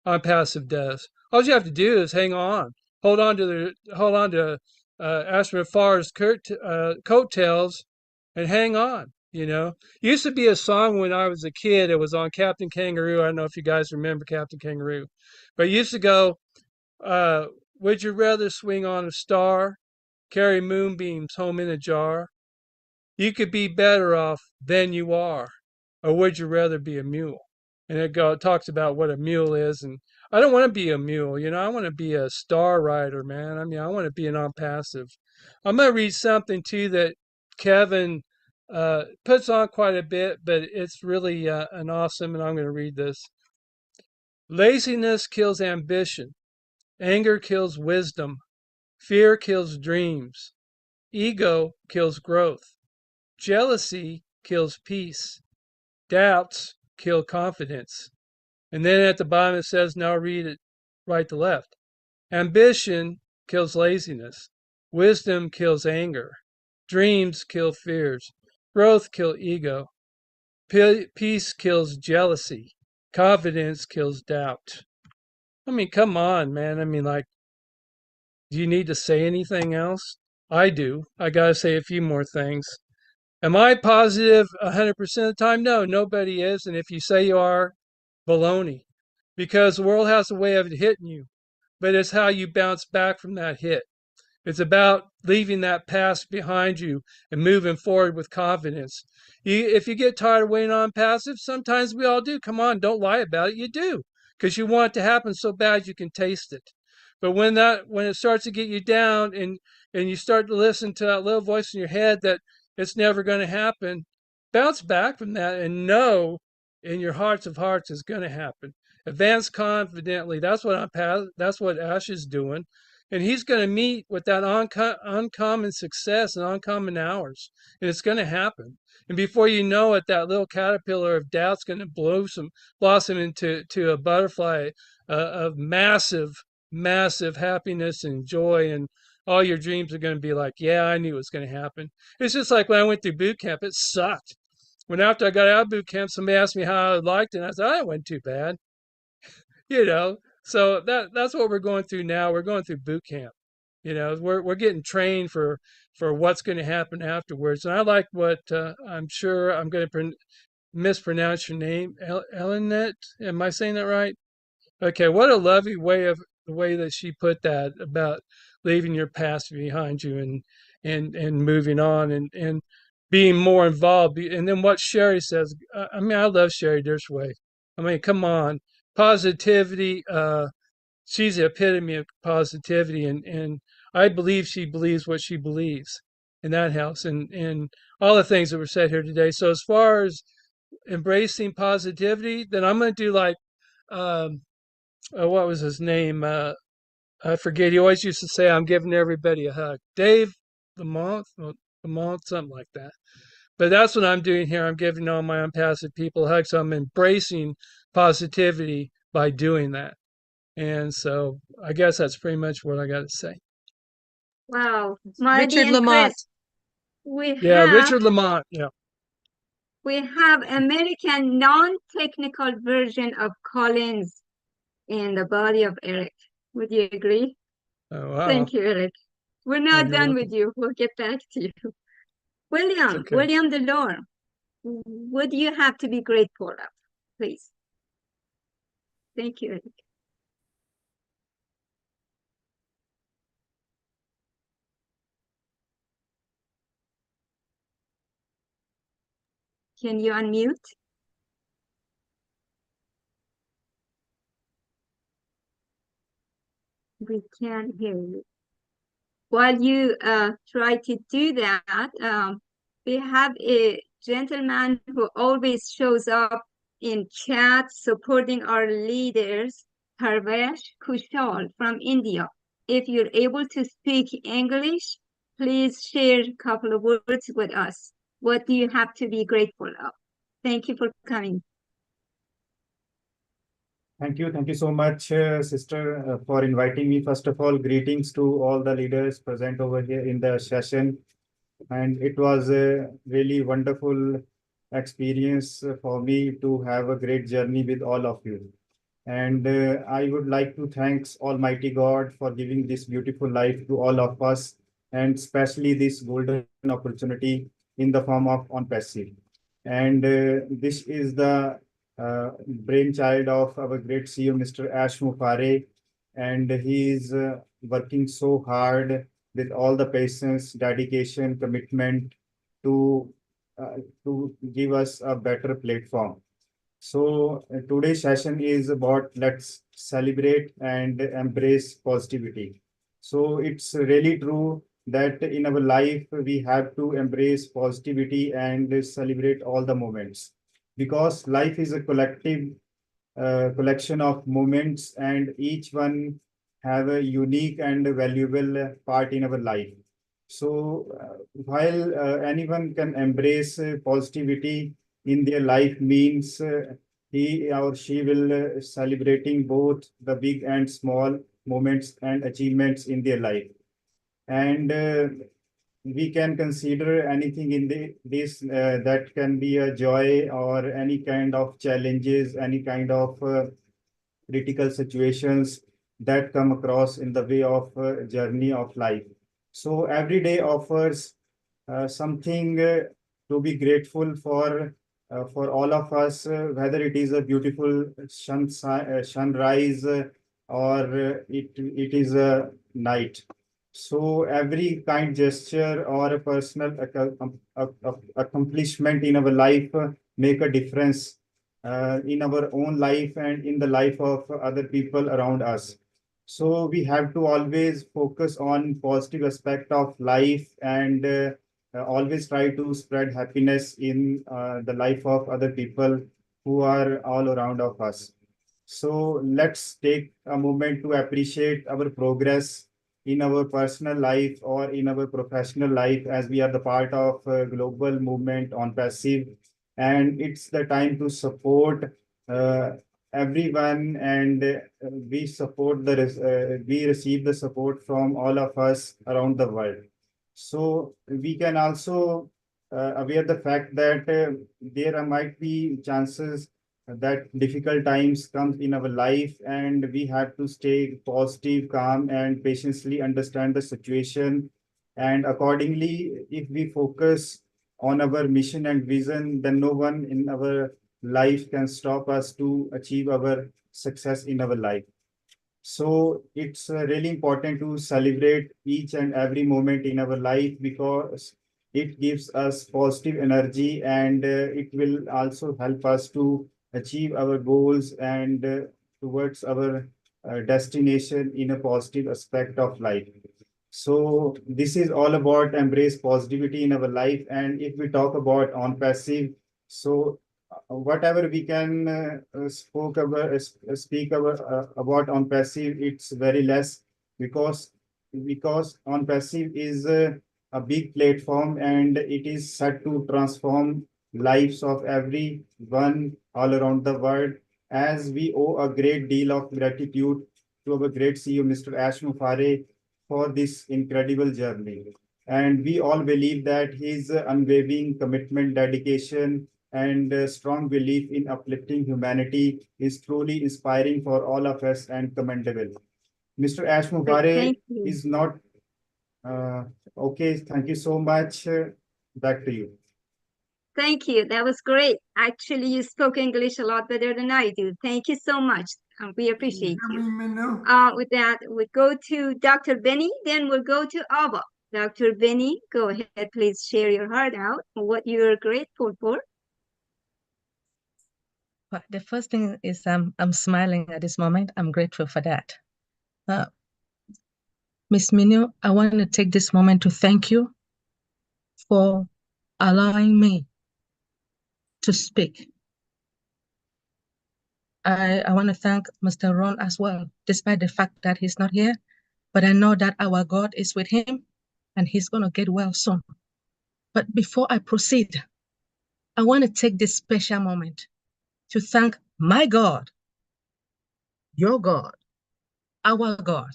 On Passive does. All you have to do is hang on, hold on to Ashman Farr's coattails, and hang on. Used to be a song when I was a kid. It was on Captain Kangaroo. I don't know if you guys remember Captain Kangaroo, but it used to go, "Would you rather swing on a star, carry moonbeams home in a jar? You could be better off than you are, or would you rather be a mule?" And it talks about what a mule is, and I don't want to be a mule. I want to be a star rider, man. I mean, I want to be an on passive. I'm going to read something too that Kevin puts on quite a bit, but it's really an awesome, and I'm going to read this. Laziness kills ambition. Anger kills wisdom. Fear kills dreams. Ego kills growth. Jealousy kills peace. Doubts kill confidence. And then at the bottom it says, now read it right to left. Ambition kills laziness. Wisdom kills anger. Dreams kill fears. Growth kills ego. Peace kills jealousy. Confidence kills doubt. I mean, come on, man. I mean, do you need to say anything else? I do. I got to say a few more things. Am I positive 100% of the time? No, nobody is. And if you say you are, baloney. Because the world has a way of hitting you, but it's how you bounce back from that hit. It's about leaving that past behind you and moving forward with confidence. If you get tired of waiting on passive, sometimes we all do. Come on, don't lie about it. You do, because you want it to happen so bad you can taste it. But when it starts to get you down and you start to listen to that little voice in your head that it's never going to happen, bounce back from that and know in your hearts of hearts it's going to happen. Advance confidently. That's what Ash is doing. And he's going to meet with that uncommon success and uncommon hours. And it's going to happen. And before you know it, that little caterpillar of doubt's going to blossom into a butterfly of massive, massive happiness and joy. And all your dreams are going to be like, yeah, I knew it was going to happen. It's just like when I went through boot camp, it sucked. When after I got out of boot camp, somebody asked me how I liked it. And I said, oh, it went too bad. So that's what we're going through now. We're going through boot camp. We're getting trained for what's going to happen afterwards. And I like what I'm sure I'm going to mispronounce your name, Elenet. Am I saying that right? Okay, what a lovely the way that she put that about leaving your past behind you and moving on and being more involved. And then what Sherry says, I mean, I love Sherry Dershway. I mean, come on, positivity. She's the epitome of positivity, and I believe she believes what she believes in that house, and all the things that were said here today. So as far as embracing positivity, then I'm going to do like, what was his name? I forget. He always used to say, "I'm giving everybody a hug." Dave Lamont, something like that. But that's what I'm doing here. I'm giving all my unpassive people a hug. So I'm embracing positivity by doing that. And so I guess that's pretty much what I got to say. Wow, Marty Richard and Lamont. Chris, we Yeah, have Richard Lamont. Yeah. American non-technical version of Collins in the body of Eric. Would you agree? Oh, wow. Thank you, Eric. We're Oh, not you're done welcome. with you. We'll get back to you. It's William okay. Delore, what do you have to be grateful of, please? Thank you, Eric. Can you unmute? We can't hear you. While you try to do that, we have a gentleman who always shows up in chat supporting our leaders, Parvesh Kushal from India. If you're able to speak English, please share a couple of words with us. What do you have to be grateful of? Thank you for coming. Thank you so much, sister, for inviting me. First of all, greetings to all the leaders present over here in the session. And it was a really wonderful experience for me to have a great journey with all of you. And I would like to thank Almighty God for giving this beautiful life to all of us, and especially this golden opportunity in the form of On Passive. And this is the brainchild of our great CEO, Mr. Ash Mufare, and he is working so hard with all the patience, dedication, commitment to give us a better platform. So today's session is about let's celebrate and embrace positivity. So it's really true that in our life we have to embrace positivity and celebrate all the moments, because life is a collection of moments, and each one have a unique and valuable part in our life. So while anyone can embrace positivity in their life, means he or she will celebrating both the big and small moments and achievements in their life. And we can consider anything in this that can be a joy or any kind of challenges, any kind of critical situations that come across in the way of journey of life. So every day offers something to be grateful for all of us, whether it is a beautiful sunrise or it is a night. So every kind gesture or a personal accomplishment in our life make a difference in our own life and in the life of other people around us. So we have to always focus on positive aspect of life, and always try to spread happiness in the life of other people who are all around of us. So let's take a moment to appreciate our progress in our personal life or in our professional life, as we are the part of a global movement on passive. And it's the time to support everyone, and we support we receive the support from all of us around the world. So we can also aware the fact that there might be chances that difficult times comes in our life, and we have to stay positive, calm, and patiently understand the situation. And accordingly, if we focus on our mission and vision, then no one in our life can stop us to achieve our success in our life. So it's really important to celebrate each and every moment in our life, because it gives us positive energy, and it will also help us to achieve our goals and towards our destination in a positive aspect of life. So this is all about embrace positivity in our life. And if we talk about on passive, so whatever we can speak about on passive, it's very less, because on passive is a big platform, and it is set to transform lives of everyone all around the world. As we owe a great deal of gratitude to our great CEO, Mr. Ash Mufare, for this incredible journey. And we all believe that his unwavering commitment, dedication, and strong belief in uplifting humanity is truly inspiring for all of us and commendable. Mr. Ash Mufare Thank you. is not okay. Thank you so much. Back to you. Thank you. That was great. Actually, you spoke English a lot better than I do. Thank you so much. We appreciate you. With that, we go to Dr. Benny, then we'll go to Ava. Dr. Benny, go ahead, please share your heart out, what you're grateful for. Well, the first thing is I'm smiling at this moment. I'm grateful for that. Miss Minoo, I want to take this moment to thank you for allowing me to speak. I want to thank Mr. Ron as well, despite the fact that he's not here, but I know that our God is with him and he's going to get well soon. But before I proceed, I want to take this special moment to thank my God, your God, our God,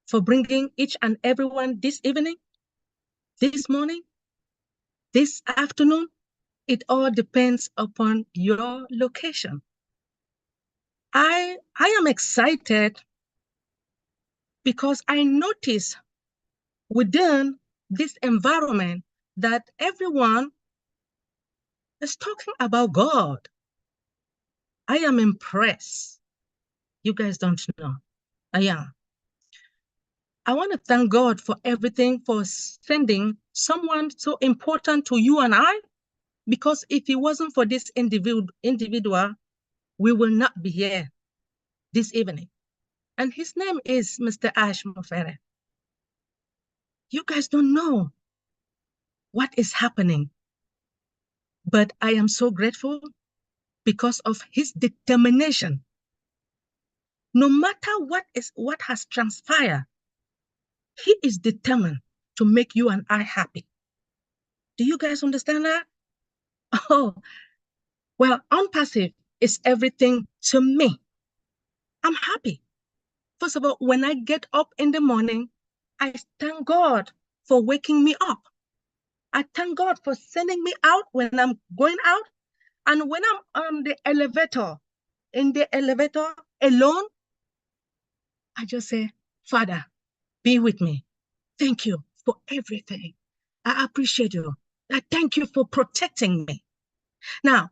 for bringing each and everyone this evening, this morning, this afternoon. It all depends upon your location. I am excited because I notice within this environment that everyone is talking about God. I am impressed. You guys don't know. I am. I want to thank God for everything, for sending someone so important to you and I, because if it wasn't for this individual, we will not be here this evening. And his name is Mr. Ash Mufere. You guys don't know what is happening, but I am so grateful because of his determination. No matter what has transpired, he is determined to make you and I happy. Do you guys understand that? Oh, well, unpassive is everything to me. I'm happy. First of all, when I get up in the morning, I thank God for waking me up. I thank God for sending me out when I'm going out. And when I'm on the elevator, in the elevator alone, I just say, Father, be with me. Thank you for everything. I appreciate you. I thank you for protecting me. Now,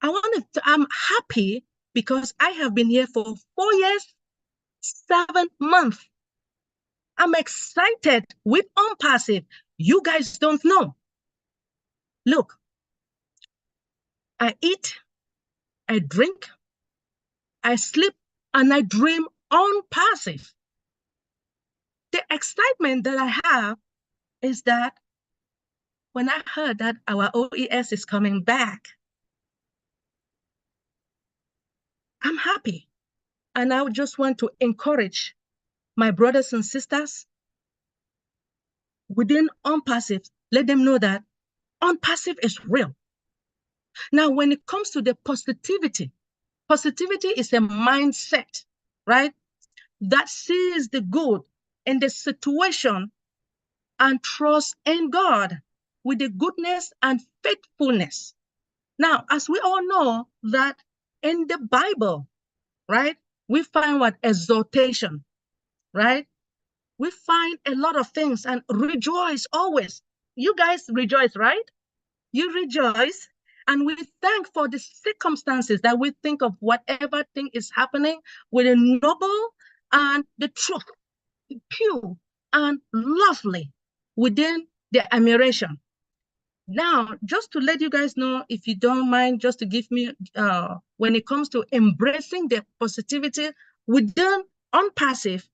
I'm happy because I have been here for 4 years, 7 months. I'm excited with Unpassive. You guys don't know. Look, I eat, I drink, I sleep, and I dream Unpassive. The excitement that I have is that when I heard that our OES is coming back, I'm happy. And I just want to encourage my brothers and sisters, within unpassive, let them know that unpassive is real. Now, when it comes to the positivity is a mindset, right? That sees the good in the situation and trust in God with the goodness and faithfulness. Now, as we all know that in the Bible, right, we find what? Exaltation, right? We find a lot of things and rejoice always. You guys rejoice, right? You rejoice, and we thank for the circumstances that we think of whatever thing is happening with a noble and the truth, pure and lovely within the admiration. Now, just to let you guys know, if you don't mind, just to give me, when it comes to embracing the positivity within unpassive,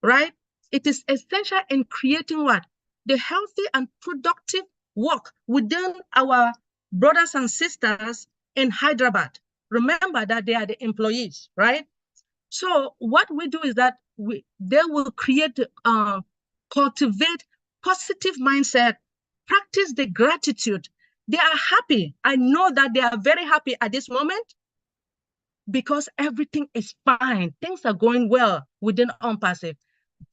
right? It is essential in creating what? The healthy and productive work within our brothers and sisters in Hyderabad. Remember that they are the employees, right? So what we do is that they will cultivate positive mindset, practice the gratitude. They are happy. I know that they are very happy at this moment because everything is fine. Things are going well within unpassive.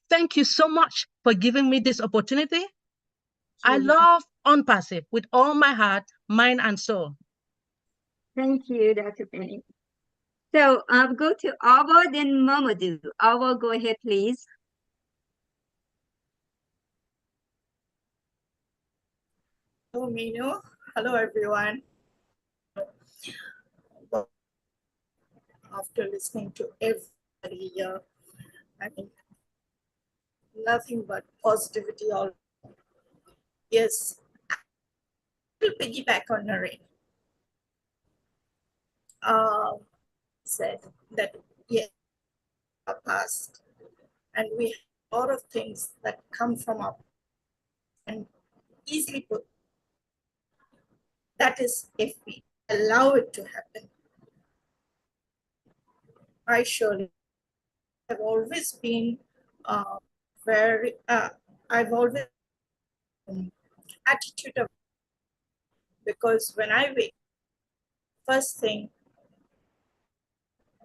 Thank you so much for giving me this opportunity. I love unpassive with all my heart, mind, and soul. Thank you, Dr. Penny. So I'll go to Ava, then Mamadou. Ava, go ahead, please. Hello, Minoo. Hello, everyone. After listening to everybody here, I mean, nothing but positivity all. Yes, I will piggyback on Naren. Said that, yes, our past, and we have a lot of things that come from our and easily put. That is, if we allow it to happen. I surely have always been I've always attitude of, because when I wake, first thing,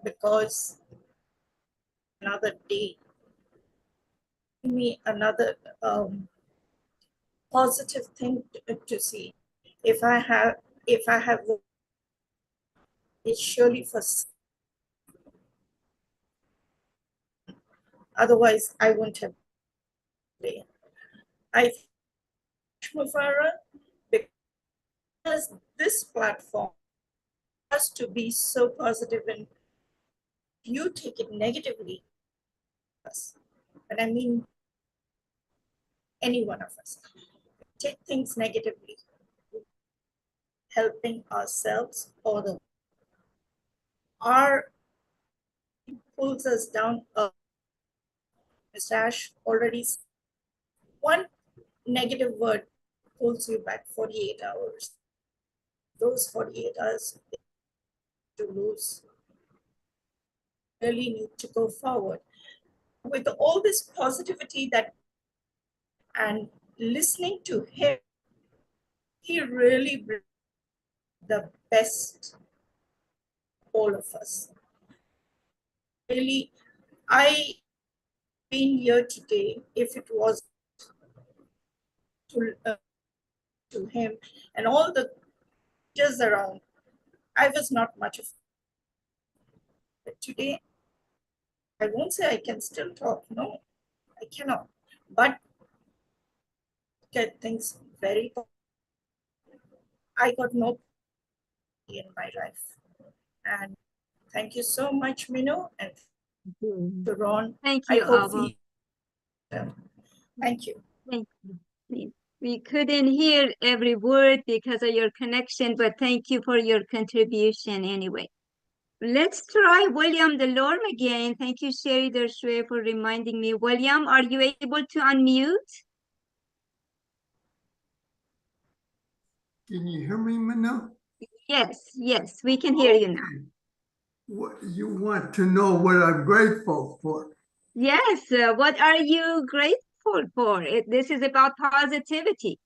because another day, me another positive thing to see. If I have, it's surely for. Otherwise, I wouldn't have. I Mufara, because this platform has to be so positive, and you take it negatively. But I mean, any one of us take things negatively, helping ourselves or the our pulls us down. Mr. Ash already said, one negative word pulls you back 48 hours. Those 48 hours to lose. Really need to go forward with all this positivity that, and listening to him, he really brings the best all of us. Really, I been here today if it was to him and all the teachers around. I was not much of. But today, I won't say I can still talk. No, I cannot. But get things very. I got no in my life, and thank you so much, Minoo, and to Ron. Thank you, Ava. Thank you. Thank you. We couldn't hear every word because of your connection, but thank you for your contribution anyway. Let's try William Delorme again. Thank you, Sherry Dershwe, for reminding me. William, are you able to unmute? Can you hear me, Minoo? Yes, we can hear you now. What you want to know what I'm grateful for? Yes, what are you grateful for? This is about positivity.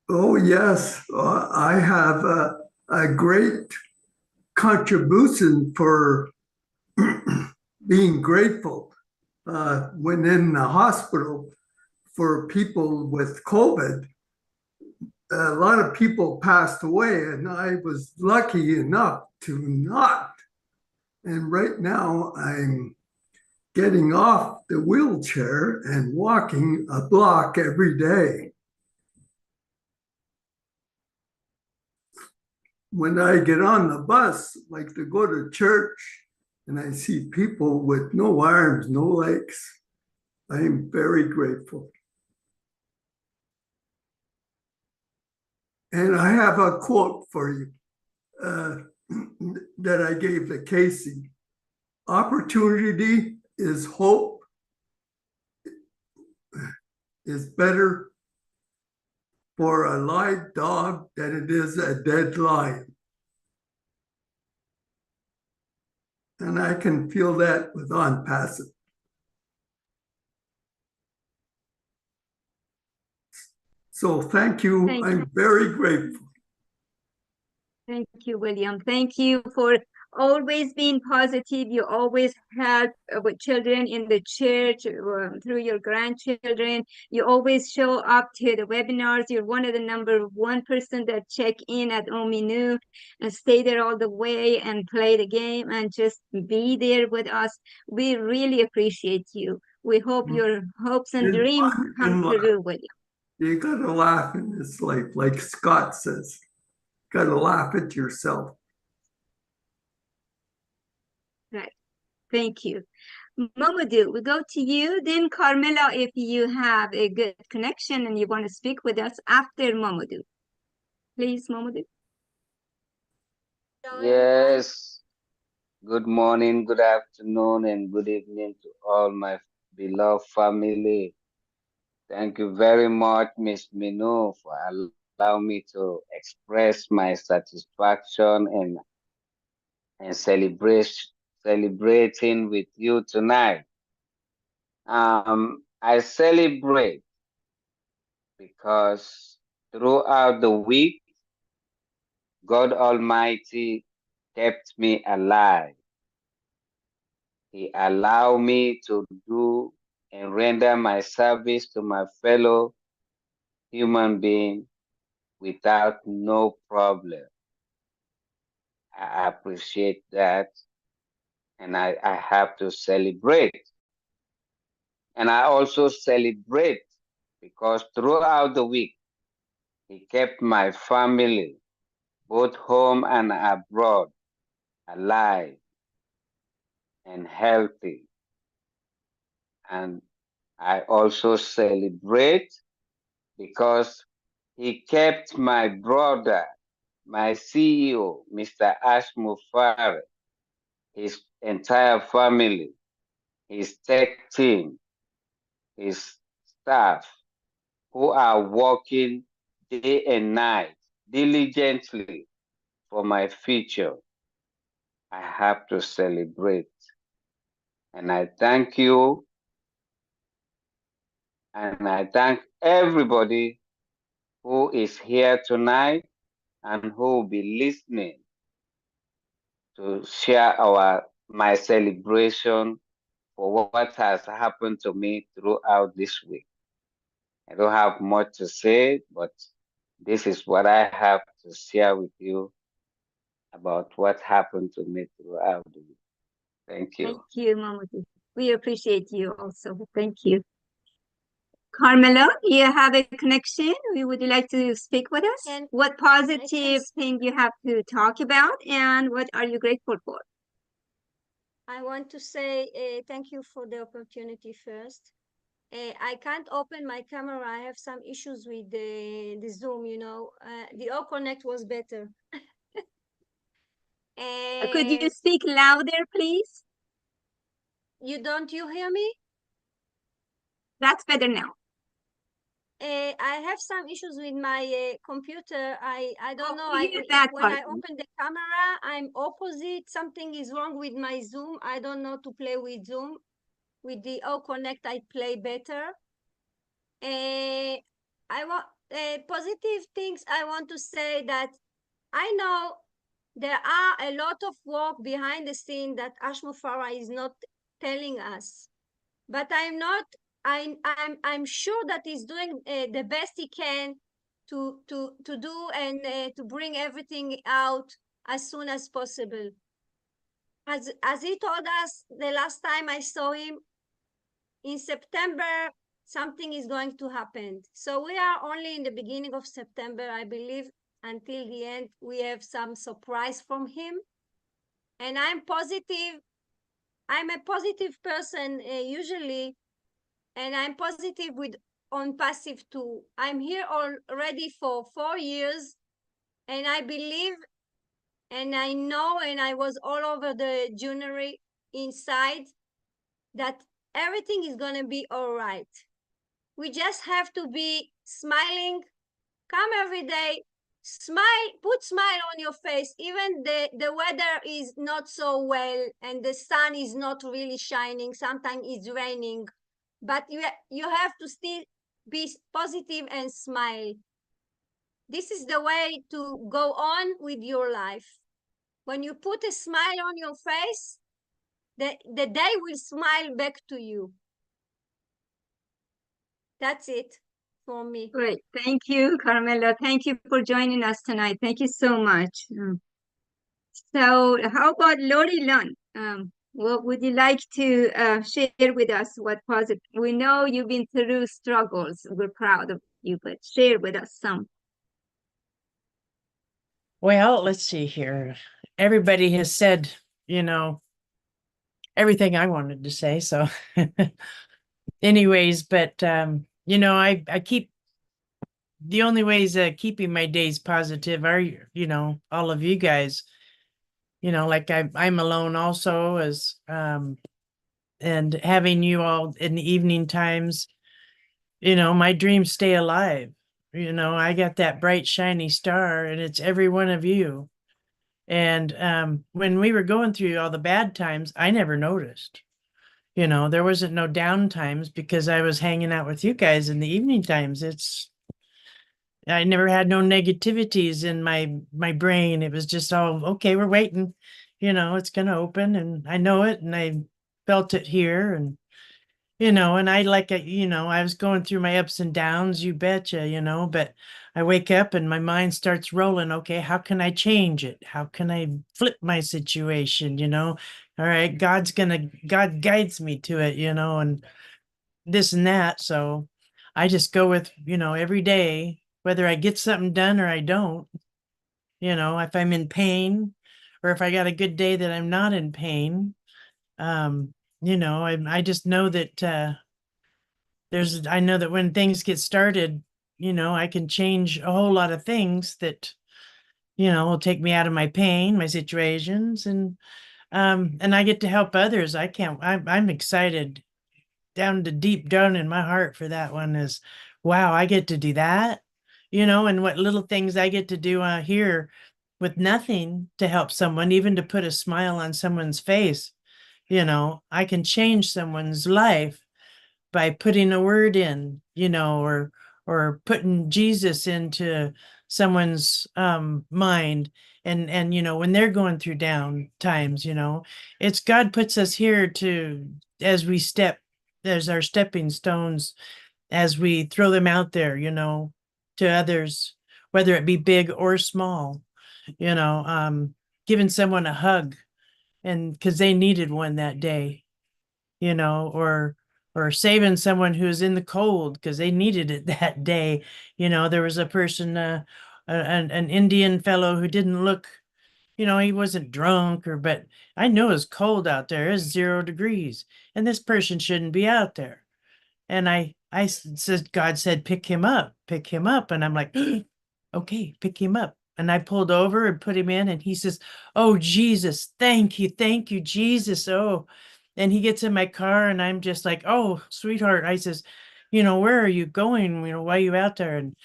Oh, yes. I have a great contribution for being grateful. When in the hospital for people with COVID, a lot of people passed away, and I was lucky enough to not. And right now, I'm getting off the wheelchair and walking a block every day. When I get on the bus, like to go to church, and I see people with no arms, no legs, I am very grateful. And I have a quote for you that I gave to Casey. Opportunity is hope, is better for a live dog than it is a dead lion. And I can feel that with on passive. So thank you. I'm very grateful. Thank you, William. Thank you for always being positive. You always help with children in the church through your grandchildren. You always show up to the webinars. You're one of the #1 person that check in at Minoo and stay there all the way and play the game and just be there with us. We really appreciate you. We hope your hopes and dreams come true, William. You gotta laugh in this life, like Scott says. Gotta laugh at yourself. Right. Thank you. Mamadou, we go to you. Then Carmela, if you have a good connection and you want to speak with us after Mamadou. Please, Mamadou. Yes. Good morning, good afternoon, and good evening to all my beloved family. Thank you very much, Miss Minoo, for allowing me to express my satisfaction and celebrating with you tonight. I celebrate because throughout the week, God Almighty kept me alive. He allowed me to do and render my service to my fellow human being without no problem. I appreciate that, and I have to celebrate. And I also celebrate because throughout the week, he kept my family, both home and abroad, alive and healthy. And I also celebrate because he kept my brother, my CEO, Mr. Ash Mufare, his entire family, his tech team, his staff, who are working day and night diligently for my future. I have to celebrate. And I thank you. And I thank everybody who is here tonight and who will be listening to share my celebration for what has happened to me throughout this week. I don't have much to say, but this is what I have to share with you about what happened to me throughout the week. Thank you. Thank you, Mamadou. We appreciate you also. Thank you. Carmela, you have a connection? Would you like to speak with us? And what positive thing you have to talk about and what are you grateful for? I want to say thank you for the opportunity first. I can't open my camera. I have some issues with the Zoom, you know. The All Connect was better. Could you speak louder, please? You hear me? That's better now. I have some issues with my computer. I don't know. When I open the camera, I'm opposite. Something is wrong with my Zoom. I don't know to play with Zoom. with the O Connect, I play better. I want positive things. I want to say that I know there are a lot of work behind the scene that Ashmo Farah is not telling us, but I'm sure that he's doing the best he can to do and to bring everything out as soon as possible. As he told us the last time I saw him in September, something is going to happen. So we are only in the beginning of September, I believe. Until the end, we have some surprise from him. And I'm positive. I'm a positive person usually, and I'm positive with on passive too. I'm here already for 4 years, and I believe, and I know, and I was all over the journey inside that everything is gonna be all right. We just have to be smiling, come every day, smile, put smile on your face. Even the weather is not so well and the sun is not really shining. Sometimes it's raining, but you have to still be positive and smile. This is the way to go on with your life. When you put a smile on your face, the day will smile back to you. That's it for me. Great. Thank you, Carmela. Thank you for joining us tonight. Thank you so much. So how about Lori Lund? What would you like to share with us? What positive? We know you've been through struggles. We're proud of you, but share with us some. Well, let's see here. Everybody has said, everything I wanted to say. So anyways, but I keep the only ways keeping my days positive are, all of you guys, like I'm alone also as and having you all in the evening times, my dreams stay alive. I got that bright, shiny star, and it's every one of you. And when we were going through all the bad times, I never noticed. There wasn't no down times because I was hanging out with you guys in the evening times. I never had no negativities in my brain. It was just all okay, we're waiting. It's gonna open, and I know it, and I felt it here, and and I I was going through my ups and downs, you betcha, but I wake up and my mind starts rolling. Okay, how can I change it? How can I flip my situation? All right, God guides me to it, and this and that. So I just go with, every day, whether I get something done or I don't, if I'm in pain or if I got a good day that I'm not in pain. I just know that I know that when things get started, I can change a whole lot of things that, will take me out of my pain, my situations, and I get to help others. I'm excited deep down in my heart for that one is, wow, I get to do that, and what little things I get to do here with nothing to help someone, even to put a smile on someone's face. I can change someone's life by putting a word in, or putting Jesus into someone's mind. And when they're going through down times, it's God puts us here to, as we step, there's our stepping stones as we throw them out there, to others, whether it be big or small, giving someone a hug, and because they needed one that day, or saving someone who's in the cold because they needed it that day. There was a person, an Indian fellow who didn't look, he wasn't drunk but I know it's cold out there. It's 0 degrees, and this person shouldn't be out there. And I said, God said, pick him up, and I'm like, okay, pick him up. And I pulled over and put him in, and he says, oh, Jesus, thank you, Jesus. Oh, and he gets in my car, and I'm just like, oh, sweetheart. I says, where are you going? Why are you out there? And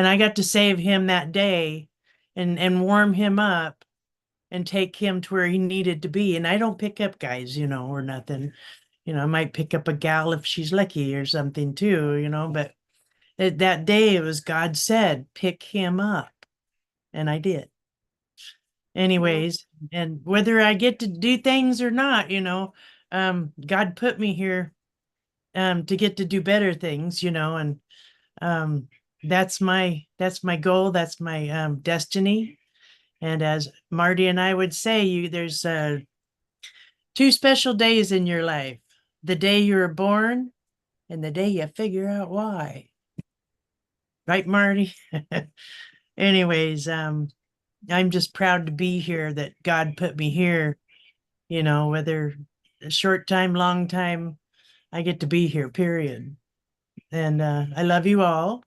I got to save him that day and warm him up and take him to where he needed to be. And I don't pick up guys, or nothing. I might pick up a gal if she's lucky or something too, but that day it was God said, pick him up. And I did. Anyways, and whether I get to do things or not, God put me here to get to do better things, and that's my goal, that's my destiny. And as Marty and I would say, there's 2 special days in your life: the day you were born and the day you figure out why. Right, Marty? Anyways, I'm just proud to be here, that God put me here, whether a short time, long time, I get to be here, period. And I love you all.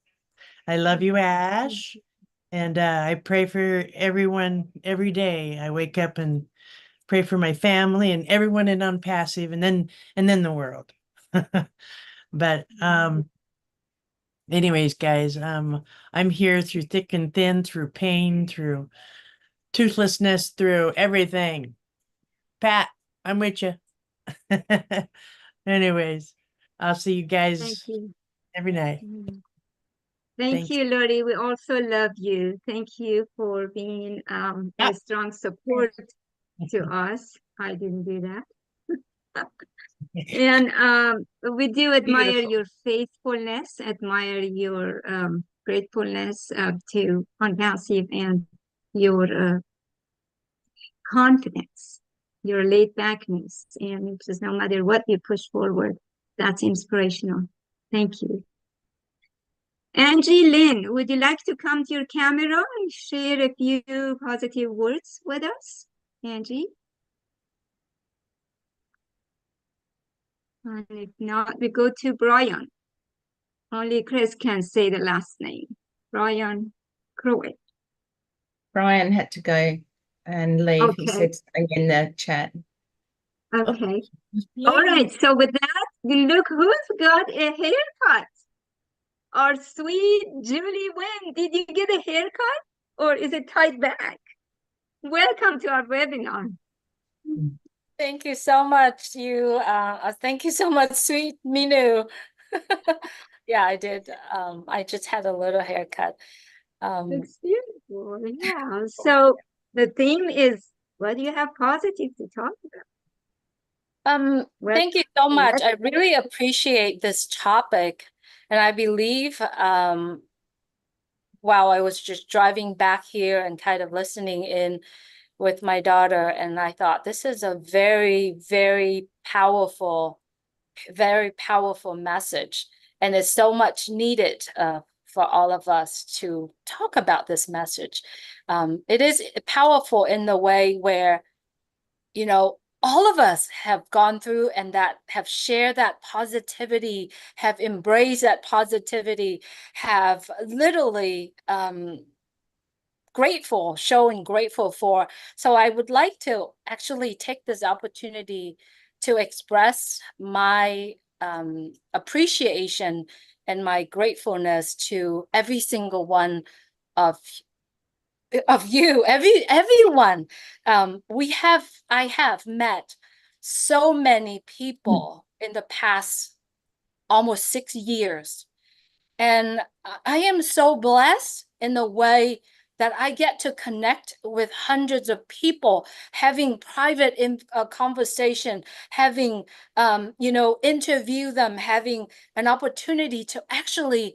I love you, Ash. And I pray for everyone every day. I wake up and pray for my family and everyone in Unpassive, and then the world. But anyways, guys, I'm here through thick and thin, through pain, through toothlessness, through everything. Pat, I'm with you. Anyways, I'll see you guys Thank you. every night. Thank Thanks. you, Lori. We also love you. Thank you for being a strong support to us. I didn't do that. And we do admire Beautiful. your faithfulness, admire your gratefulness to Unpassive, and your confidence, your laid backness, and just no matter what you push forward, that's inspirational. Thank you. Angie Lynn, would you like to come to your camera and share a few positive words with us? Angie? And if not, we go to Brian. Only Chris can say the last name. Brian Crowell. Brian had to go and leave. He Okay. said something in the chat. Okay. All right. So with that, look who's got a haircut. Our sweet Julie Wynn. Did you get a haircut or is it tied back? Welcome to our webinar. Thank you so much. Thank you so much, sweet Minoo. Yeah, I did. I just had a little haircut. Looks beautiful. Yeah. So the theme is, what do you have positive to talk about? Thank you so much. I really appreciate this topic. And I believe while I was just driving back here and kind of listening in with my daughter, and I thought this is a very, very powerful message. And it's so much needed for all of us to talk about this message. It is powerful in the way where, all of us have gone through and that have shared that positivity, have embraced that positivity, have literally showing grateful for. So I would like to actually take this opportunity to express my appreciation and my gratefulness to every single one of you, everyone. I have met so many people in the past almost 6 years. And I am so blessed in the way that I get to connect with hundreds of people, having private conversation, having, interview them, having an opportunity to actually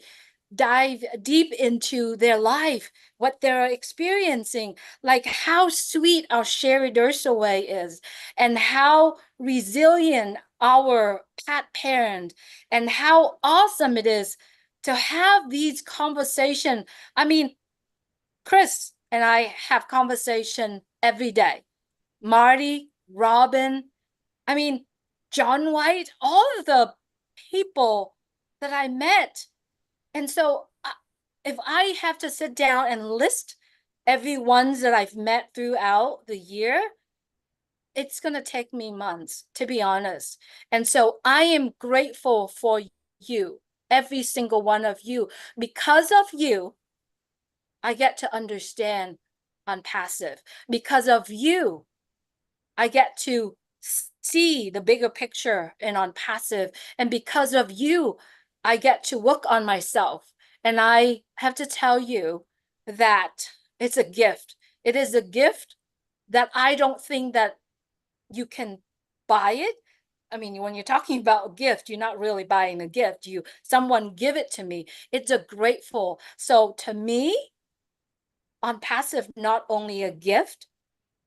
dive deep into their life, what they're experiencing, like how sweet our Sherry Dursaway is, and how resilient our Pat parent, and how awesome it is to have these conversations. I mean, Chris and I have conversation every day. Marty, Robin, I mean, John White, all of the people that I met. And so if I have to sit down and list every ones that I've met throughout the year, it's going to take me months, to be honest. And so I am grateful for you, every single one of you. Because of you, I get to understand Unpassive. Because of you, I get to see the bigger picture and on passive. And because of you, I get to work on myself. And I have to tell you that it's a gift. It is a gift that I don't think that you can buy it. I mean, when you're talking about a gift, you're not really buying a gift. Someone give it to me. It's a grateful. So to me, on passive, not only a gift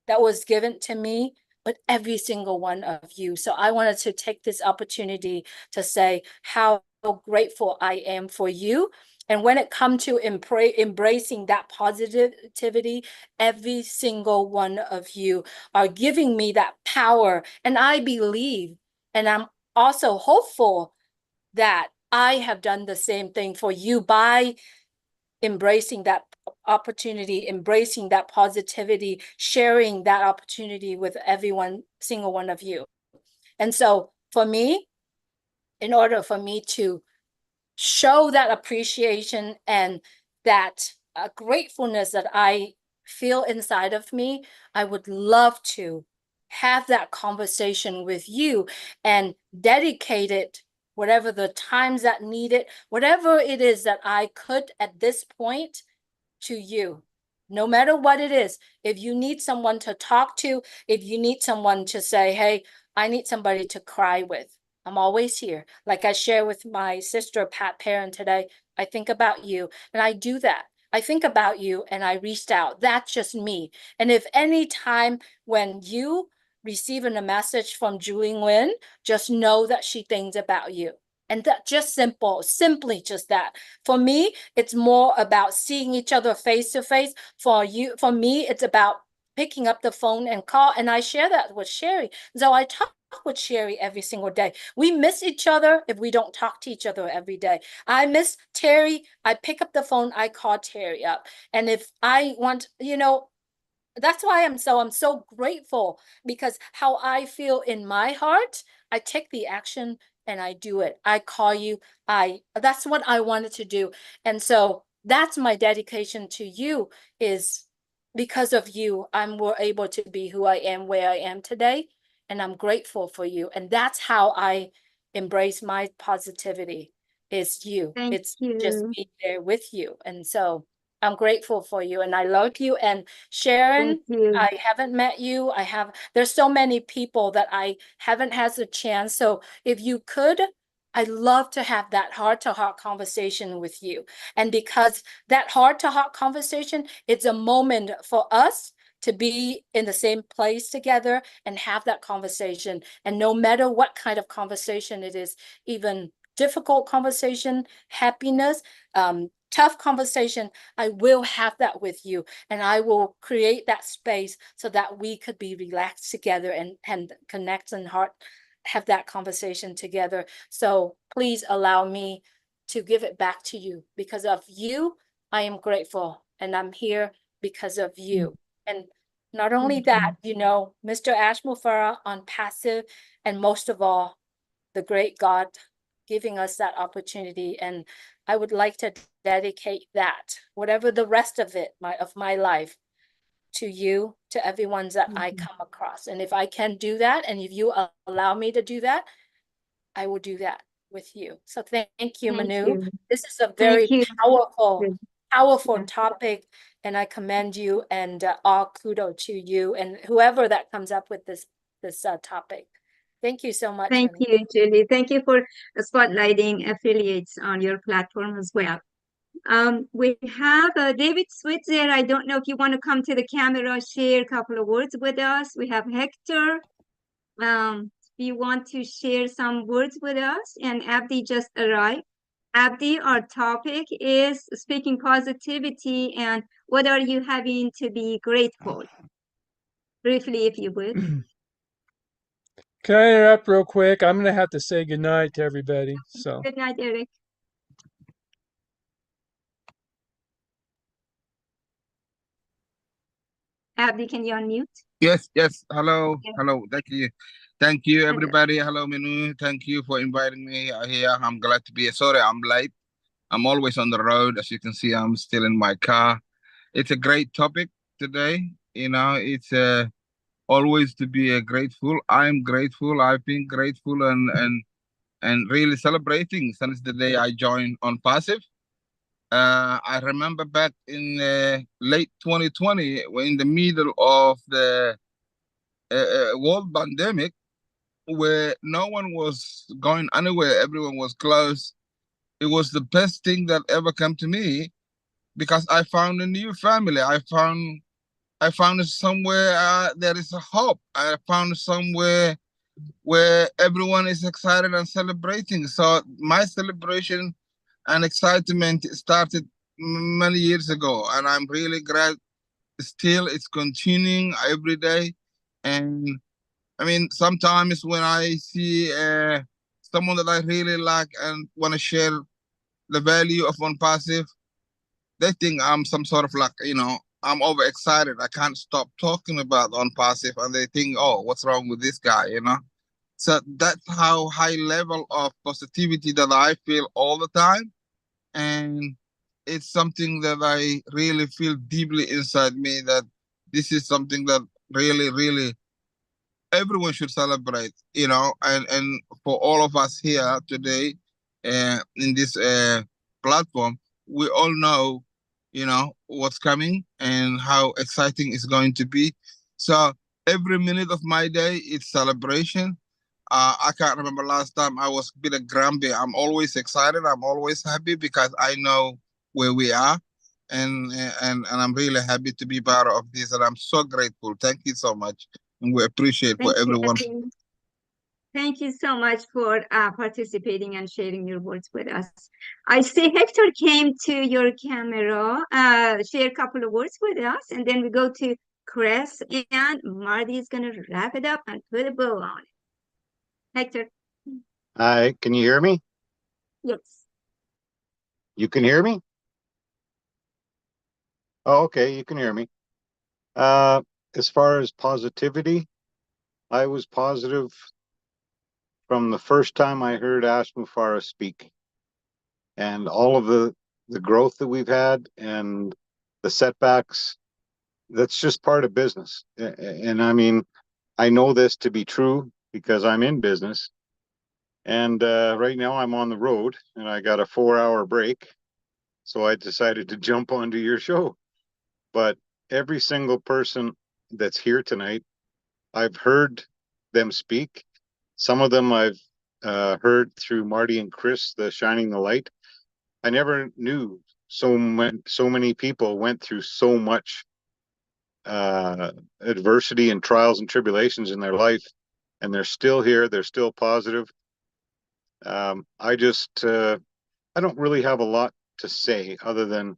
that was given to me, but every single one of you. So I wanted to take this opportunity to say how grateful I am for you. And when it comes to embracing that positivity, every single one of you are giving me that power. And I believe, and I'm also hopeful that I have done the same thing for you by embracing that opportunity, embracing that positivity, sharing that opportunity with everyone, single one of you. And so for me, in order for me to show that appreciation and that gratefulness that I feel inside of me, I would love to have that conversation with you and dedicate it, whatever the times that needed, whatever it is that I could at this point, to you. No matter what it is, if you need someone to talk to, if you need someone to say, hey, I need somebody to cry with, I'm always here. Like I share with my sister, Pat Perrin, today, I think about you, and I do that. I think about you and I reached out. That's just me. And if any time when you receiving a message from Julie Nguyen, just know that she thinks about you. And that just simply just that. For me, it's more about seeing each other face to face. For me, it's about picking up the phone and call. And I share that with Sherry. So I talk with Sherry every single day. We miss each other if we don't talk to each other every day. I miss Terry. I pick up the phone, I call Terry up. And if I want, that's why I'm so grateful, because how I feel in my heart, I take the action and I do it. I call you. That's what I wanted to do. And so that's my dedication to you, is because of you, I'm able to be who I am, where I am today. And I'm grateful for you. And that's how I embrace my positivity, is you. Thank It's just you. being there with you. And so I'm grateful for you and I love you. And Thank Sharon, you. I haven't met you. There's so many people that I haven't had the chance. So if you could, I'd love to have that heart-to-heart conversation with you. And because that heart-to-heart conversation, it's a moment for us to be in the same place together and have that conversation. And no matter what kind of conversation it is, even difficult conversation, happiness, tough conversation, I will have that with you. And I will create that space so that we could be relaxed together and connect and have that conversation together. So please allow me to give it back to you. Because of you, I am grateful. And I'm here because of you. And not only that, Mr. Ashmufara on passive, and most of all, the great God giving us that opportunity. And I would like to dedicate that, whatever the rest of it, of my life, to you, to everyone that I come across. And if I can do that, and if you allow me to do that, I will do that with you. So thank you, Thank Minoo. you. This is a Thank very you. powerful Yeah. topic, and I commend you, and all kudos to you and whoever that comes up with this topic. Thank you so much, Thank Minoo. you, Julie. Thank you for spotlighting affiliates on your platform as well. We have David Switzer. I don't know if you want to come to the camera, share a couple of words with us. We have Hector. If you want to share some words with us, and Abdi just arrived. Abdi, our topic is speaking positivity and what are you having to be grateful? Briefly, if you would. Can I interrupt real quick? I'm going to have to say goodnight to everybody. So. Good night, Eric. Abdi, can you unmute? Yes, yes. Hello, Yeah. hello. Thank you, everybody. Hello, Minoo. Thank you for inviting me here. I'm glad to be here. Sorry, I'm late. I'm always on the road. As you can see, I'm still in my car. It's a great topic today. It's always to be grateful. I'm grateful. I've been grateful and really celebrating since the day I joined on Passive. I remember back in late 2020, we're in the middle of the world pandemic, where no one was going anywhere, everyone was closed. It was the best thing that ever came to me because I found a new family. I found somewhere there is a hope. I found somewhere where everyone is excited and celebrating. So my celebration and excitement started many years ago, and I'm really glad still it's continuing every day. And I mean, sometimes when I see someone that I really like and want to share the value of One Passive, they think I'm some sort of like, I'm overexcited. I can't stop talking about On Passive, and they think, oh, what's wrong with this guy? So that's how high level of positivity that I feel all the time. And it's something that I really feel deeply inside me, that this is something that really, really everyone should celebrate, and for all of us here today in this platform, we all know, what's coming and how exciting it's going to be. So every minute of my day, it's celebration. I can't remember last time I was a bit grumpy. I'm always excited. I'm always happy because I know where we are. And I'm really happy to be part of this. And I'm so grateful. Thank you so much. And we appreciate for Thank you, everyone. Eddie. Thank you so much for participating and sharing your words with us. I see Hector came to your camera, share a couple of words with us, and then we go to Chris, and Marty is going to wrap it up and put a bow on it. Hector. Hi, can you hear me? Yes. You can hear me? Oh, okay, you can hear me. As far as positivity, I was positive from the first time I heard Ash Mufara speak, and all of the growth that we've had and the setbacks. That's just part of business. And I mean, I know this to be true because I'm in business. And right now I'm on the road and I got a 4-hour break. So I decided to jump onto your show. But every single person that's here tonight, I've heard them speak. Some of them I've heard through Marty and Chris, the Shining the Light. I never knew so many people went through so much adversity and trials and tribulations in their life, and they're still here. They're still positive. I don't really have a lot to say other than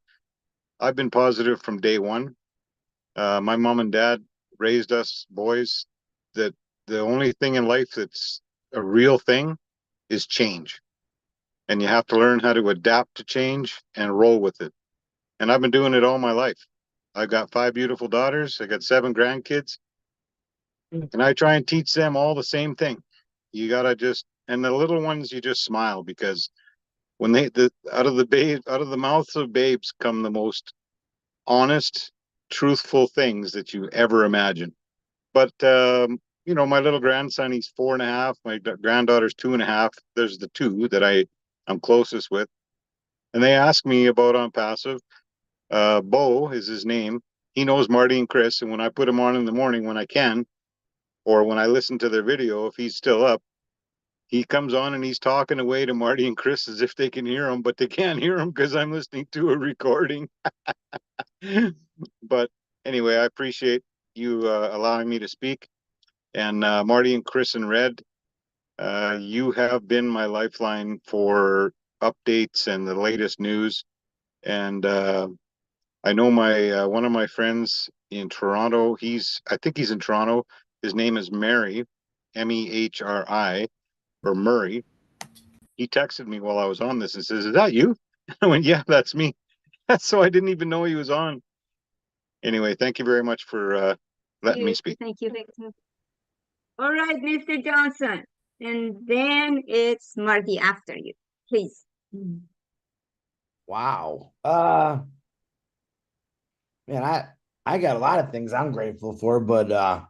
I've been positive from day one. My mom and dad raised us boys that the only thing in life that's a real thing is change. And you have to learn how to adapt to change and roll with it. And I've been doing it all my life. I've got 5 beautiful daughters. I got 7 grandkids. And I try and teach them all the same thing. You gotta and the little ones, you just smile because when out of the mouths of babes come the most honest, truthful things that you ever imagine. But my little grandson, he's 4.5. My granddaughter's 2.5. There's the 2 that I'm closest with, and they ask me about On Passive. Bo is his name. He knows Marty and Chris, and when I put him on in the morning when I can, or when I listen to their video, if he's still up, he comes on and he's talking away to Marty and Chris as if they can hear him, but they can't hear him because I'm listening to a recording. But anyway, I appreciate you allowing me to speak. And Marty and Chris and Red, you have been my lifeline for updates and the latest news. And I know one of my friends in Toronto, I think he's in Toronto. His name is Mary, Mehri, or Murray. He texted me while I was on this and says, "Is that you?" I went, "Yeah, that's me." So I didn't even know he was on. Anyway, thank you very much for letting me speak. Thank you, Victor. All right, Mr. Johnson. And then it's Marty after you, please. Wow. Man, I got a lot of things I'm grateful for, but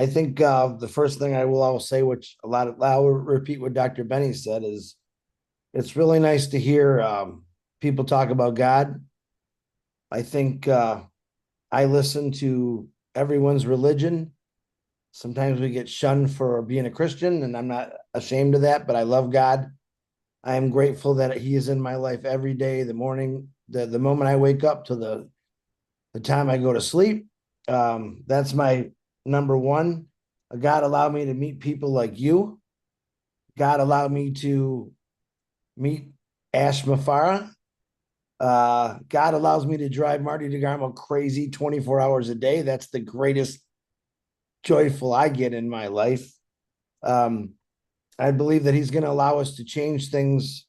I think the first thing I will always say, which I'll repeat what Dr. Benny said, is it's really nice to hear people talk about God. I think I listen to everyone's religion. Sometimes we get shunned for being a Christian, and I'm not ashamed of that, but I love God. I am grateful that He is in my life every day, the morning, the moment I wake up to the time I go to sleep. That's my number one. God allowed me to meet people like you. God allowed me to meet Ash Mafara. God allows me to drive Marty DeGarmo crazy 24 hours a day. That's the greatest joyful I get in my life. I believe that He's going to allow us to change things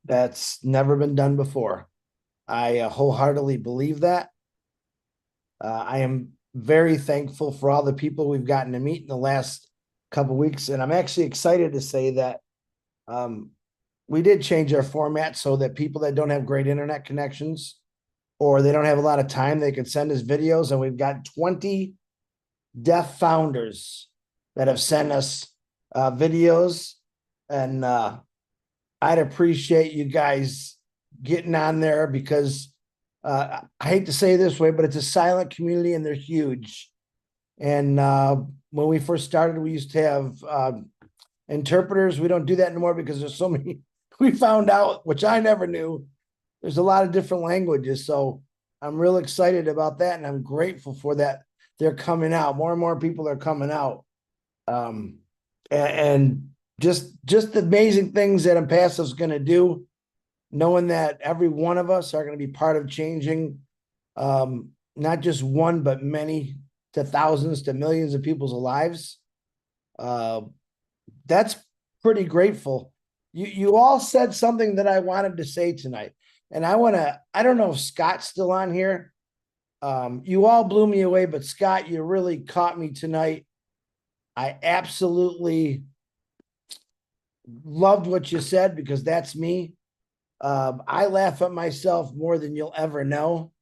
that's never been done before. I wholeheartedly believe that. I am very thankful for all the people we've gotten to meet in the last couple weeks, and I'm actually excited to say that we did change our format so that people that don't have great internet connections or they don't have a lot of time, they could send us videos, and we've got 20 deaf founders that have sent us videos, and I'd appreciate you guys getting on there because I hate to say it this way, but it's a silent community and they're huge. And when we first started, we used to have interpreters. We don't do that anymore because there's so many. We found out, which I never knew, there's a lot of different languages. So I'm real excited about that, and I'm grateful for that. They're coming out. More and more people are coming out. And just amazing things that Impassive is going to do, knowing that every one of us are going to be part of changing not just one, but many to thousands to millions of people's lives. That's pretty grateful. You all said something that I wanted to say tonight. And I don't know if Scott's still on here. You all blew me away, but Scott, you really caught me tonight. I absolutely loved what you said because that's me. I laugh at myself more than you'll ever know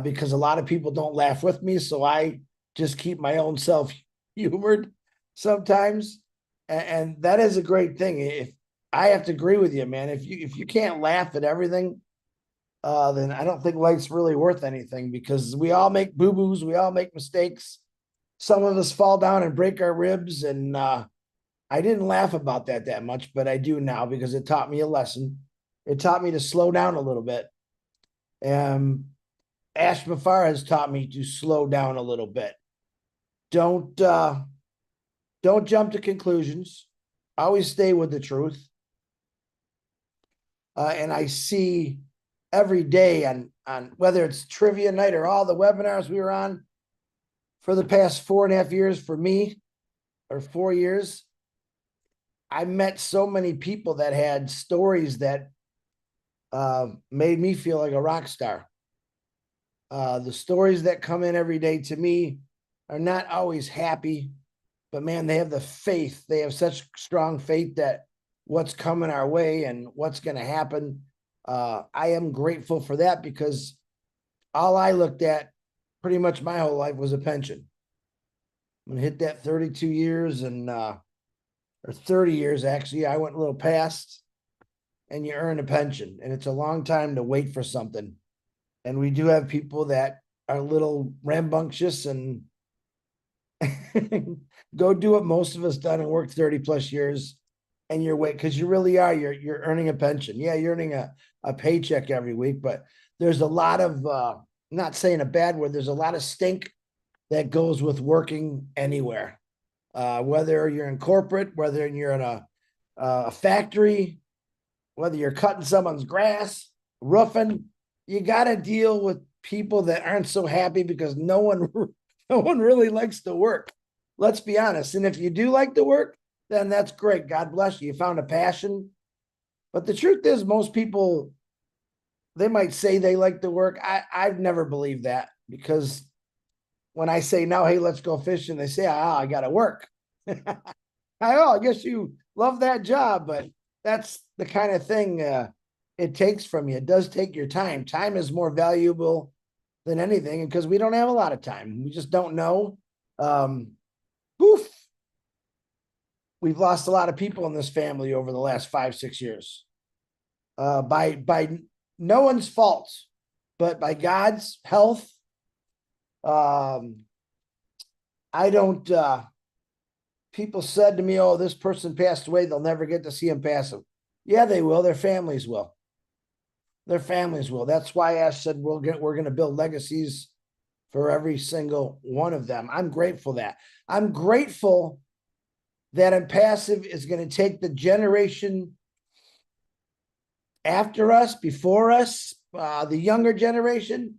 because a lot of people don't laugh with me. So I just keep my own self humored sometimes. And that is a great thing. If I have to agree with you, man, if you can't laugh at everything, then I don't think life's really worth anything because we all make boo-boos. We all make mistakes. Some of us fall down and break our ribs. And I didn't laugh about that much, but I do now because it taught me a lesson. It taught me to slow down a little bit. Ash Mafar has taught me to slow down a little bit. Don't jump to conclusions. Always stay with the truth. And I see every day on whether it's trivia night or all the webinars we were on for the past 4.5 years for me, or 4 years, I met so many people that had stories that made me feel like a rock star. The stories that come in every day to me are not always happy, but man, they have the faith. They have such strong faith that what's coming our way and what's going to happen. I am grateful for that because all I looked at pretty much my whole life was a pension. I'm going to hit that 32 years and, or 30 years, actually. I went a little past, and you earn a pension, and it's a long time to wait for something. And we do have people that are a little rambunctious and go do what most of us done and work 30 plus years, and you're wait because you really are. You're earning a pension. Yeah, you're earning a paycheck every week, but there's a lot of not saying a bad word, there's a lot of stink that goes with working anywhere. Whether you're in corporate, whether you're in a factory, whether you're cutting someone's grass, roofing, you got to deal with people that aren't so happy because no one really likes to work. Let's be honest. And if you do like to work, then that's great. God bless you. You found a passion. But the truth is, most people, they might say they like to work. I've never believed that because when I say now, hey, let's go fishing, they say, I got to work. I guess you love that job, but that's the kind of thing it takes from you. It does take your time. Time is more valuable than anything because we don't have a lot of time. We just don't know. we've lost a lot of people in this family over the last 5-6 years. By no one's fault, but by God's health. I don't, people said to me, oh, this person passed away, they'll never get to see him pass him. Yeah, they will. Their families will. Their families will. That's why Ash said we're going to build legacies for every single one of them. I'm grateful that. I'm grateful that Impassive is going to take the generation after us, before us, the younger generation,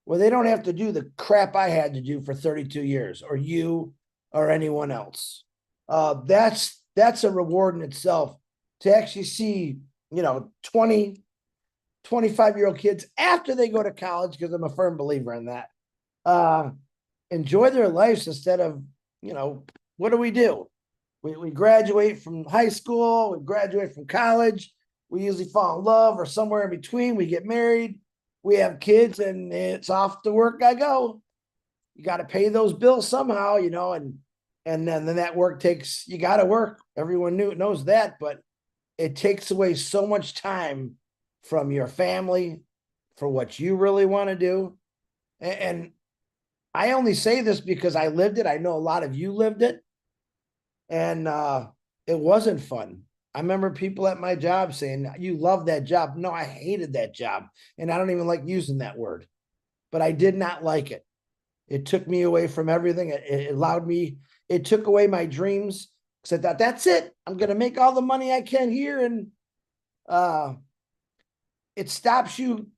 where they don't have to do the crap I had to do for 32 years, or you, or anyone else. That's a reward in itself, to actually see, 20, 25-year-old kids after they go to college, because I'm a firm believer in that, enjoy their lives instead of, what do? We graduate from high school, we graduate from college, we usually fall in love or somewhere in between, we get married, we have kids, and it's off to work I go. You got to pay those bills somehow, and then that work takes, you got to work. Everyone knows that, but it takes away so much time from your family for what you really want to do. And I only say this because I lived it. I know a lot of you lived it, and it wasn't fun. I remember people at my job saying, you love that job. No, I hated that job. And I don't even like using that word, but I did not like it. It took me away from everything. It took away my dreams, because I thought, that's it. I'm going to make all the money I can here. And it stops you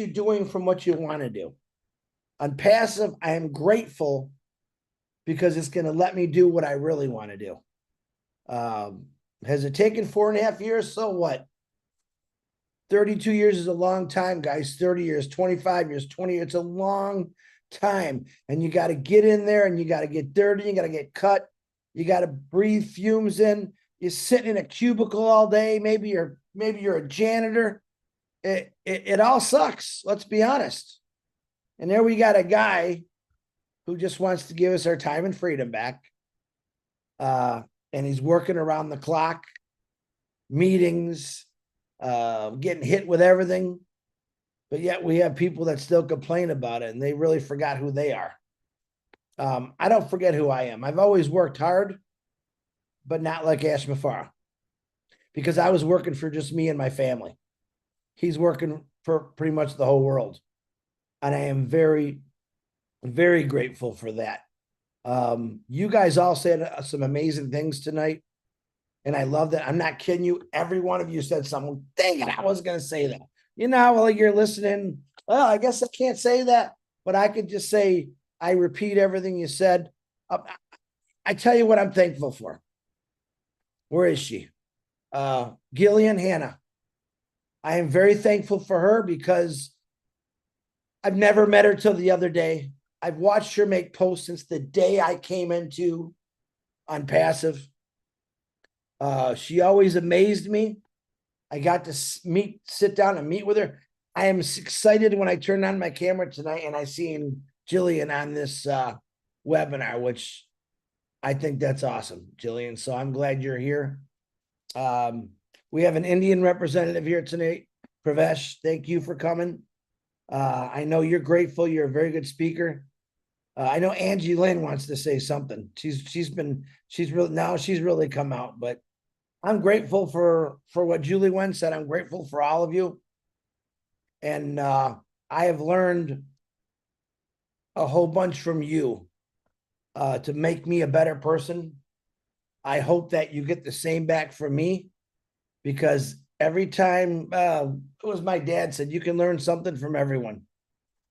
doing from what you want to do. On Passive, I am grateful because it's going to let me do what I really want to do. Has it taken 4.5 years? So what? 32 years is a long time, guys. 30 years, 25 years, 20 years. It's a long time. And you got to get in there, and you got to get dirty. You got to get cut. You got to breathe fumes in. You're sitting in a cubicle all day. Maybe you're a janitor. It all sucks. Let's be honest. And there we got a guy who just wants to give us our time and freedom back. And he's working around the clock, meetings, getting hit with everything. But yet we have people that still complain about it, and they really forgot who they are. I don't forget who I am. I've always worked hard, but not like Ash Mafara, because I was working for just me and my family. He's working for pretty much the whole world. And I am very, very grateful for that. You guys all said some amazing things tonight, and I love that. I'm not kidding you. Every one of you said something. Dang it, I was going to say that. Well, you're listening. Well, I guess I can't say that, but I could just say, I repeat everything you said. I tell you what I'm thankful for. Where is she? Gillian Hannah. I am very thankful for her, because I've never met her till the other day. I've watched her make posts since the day I came into on Passive. She always amazed me. I got to sit down and meet with her. I am excited when I turned on my camera tonight and I seen Jillian on this webinar, which I think that's awesome, Jillian. So I'm glad you're here. We have an Indian representative here tonight. Pravesh, thank you for coming. I know you're grateful. You're a very good speaker. I know Angie Lynn wants to say something. She's really come out, but I'm grateful for what Julie Wen said. I'm grateful for all of you. And I have learned a whole bunch from you to make me a better person. I hope that you get the same back from me, because every time, it was my dad said, you can learn something from everyone.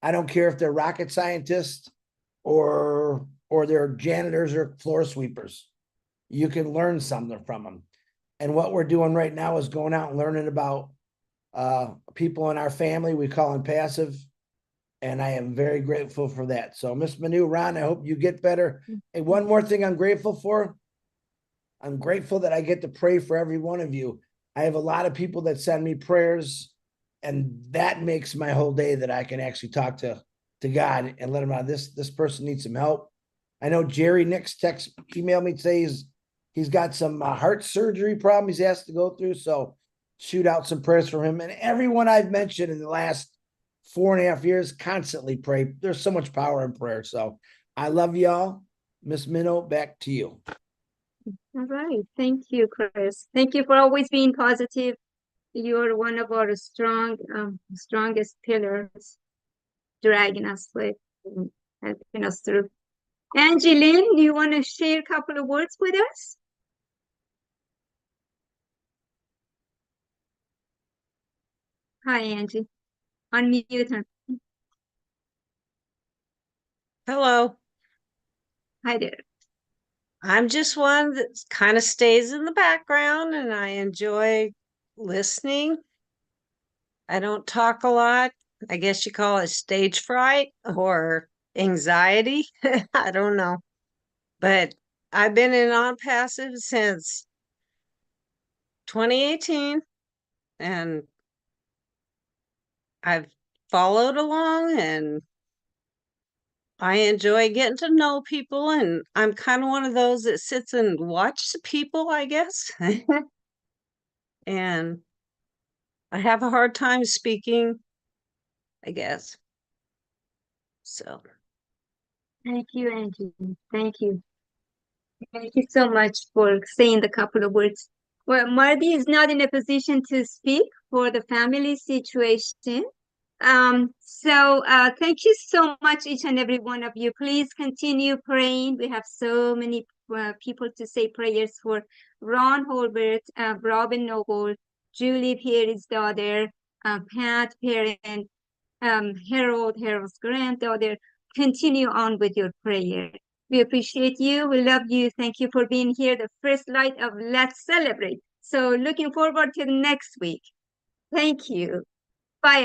I don't care if they're rocket scientists or they're janitors or floor sweepers. You can learn something from them. And what we're doing right now is going out and learning about people in our family. We call them Passive. And I am very grateful for that. So Miss Minoo, Ron, I hope you get better. And one more thing I'm grateful for. I'm grateful that I get to pray for every one of you. I have a lot of people that send me prayers, and that makes my whole day, that I can actually talk to God and let him know this person needs some help. I know Jerry Nix emailed me today. He's got some heart surgery problem he's asked to go through. So shoot out some prayers for him. And everyone I've mentioned in the last 4.5 years, constantly pray. There's so much power in prayer. So I love y'all. Miss Minoo, back to you. All right. Thank you, Chris. Thank you for always being positive. You're one of our strongest pillars, dragging us with and helping us through. Angeline, do you want to share a couple of words with us? Hi, Angie. Unmute her. Hello. Hi there. I'm just one that kind of stays in the background and I enjoy listening. I don't talk a lot. I guess you call it stage fright or anxiety. I don't know. But I've been in on passive since 2018 and I've followed along and I enjoy getting to know people, and I'm kind of one of those that sits and watches people, I guess. And I have a hard time speaking, I guess. So. Thank you, Angie. Thank you. Thank you so much for saying the couple of words. Well, Marty is not in a position to speak for the family situation. Thank you so much, each and every one of you. Please continue praying. We have so many people to say prayers for. Ron Holbert, Robin Noble, Julie Perry's daughter, Pat Parent, Harold's granddaughter. Continue on with your prayer. We appreciate you. We love you. Thank you for being here, the first light of Let's Celebrate. So looking forward to next week. Thank you. Bye.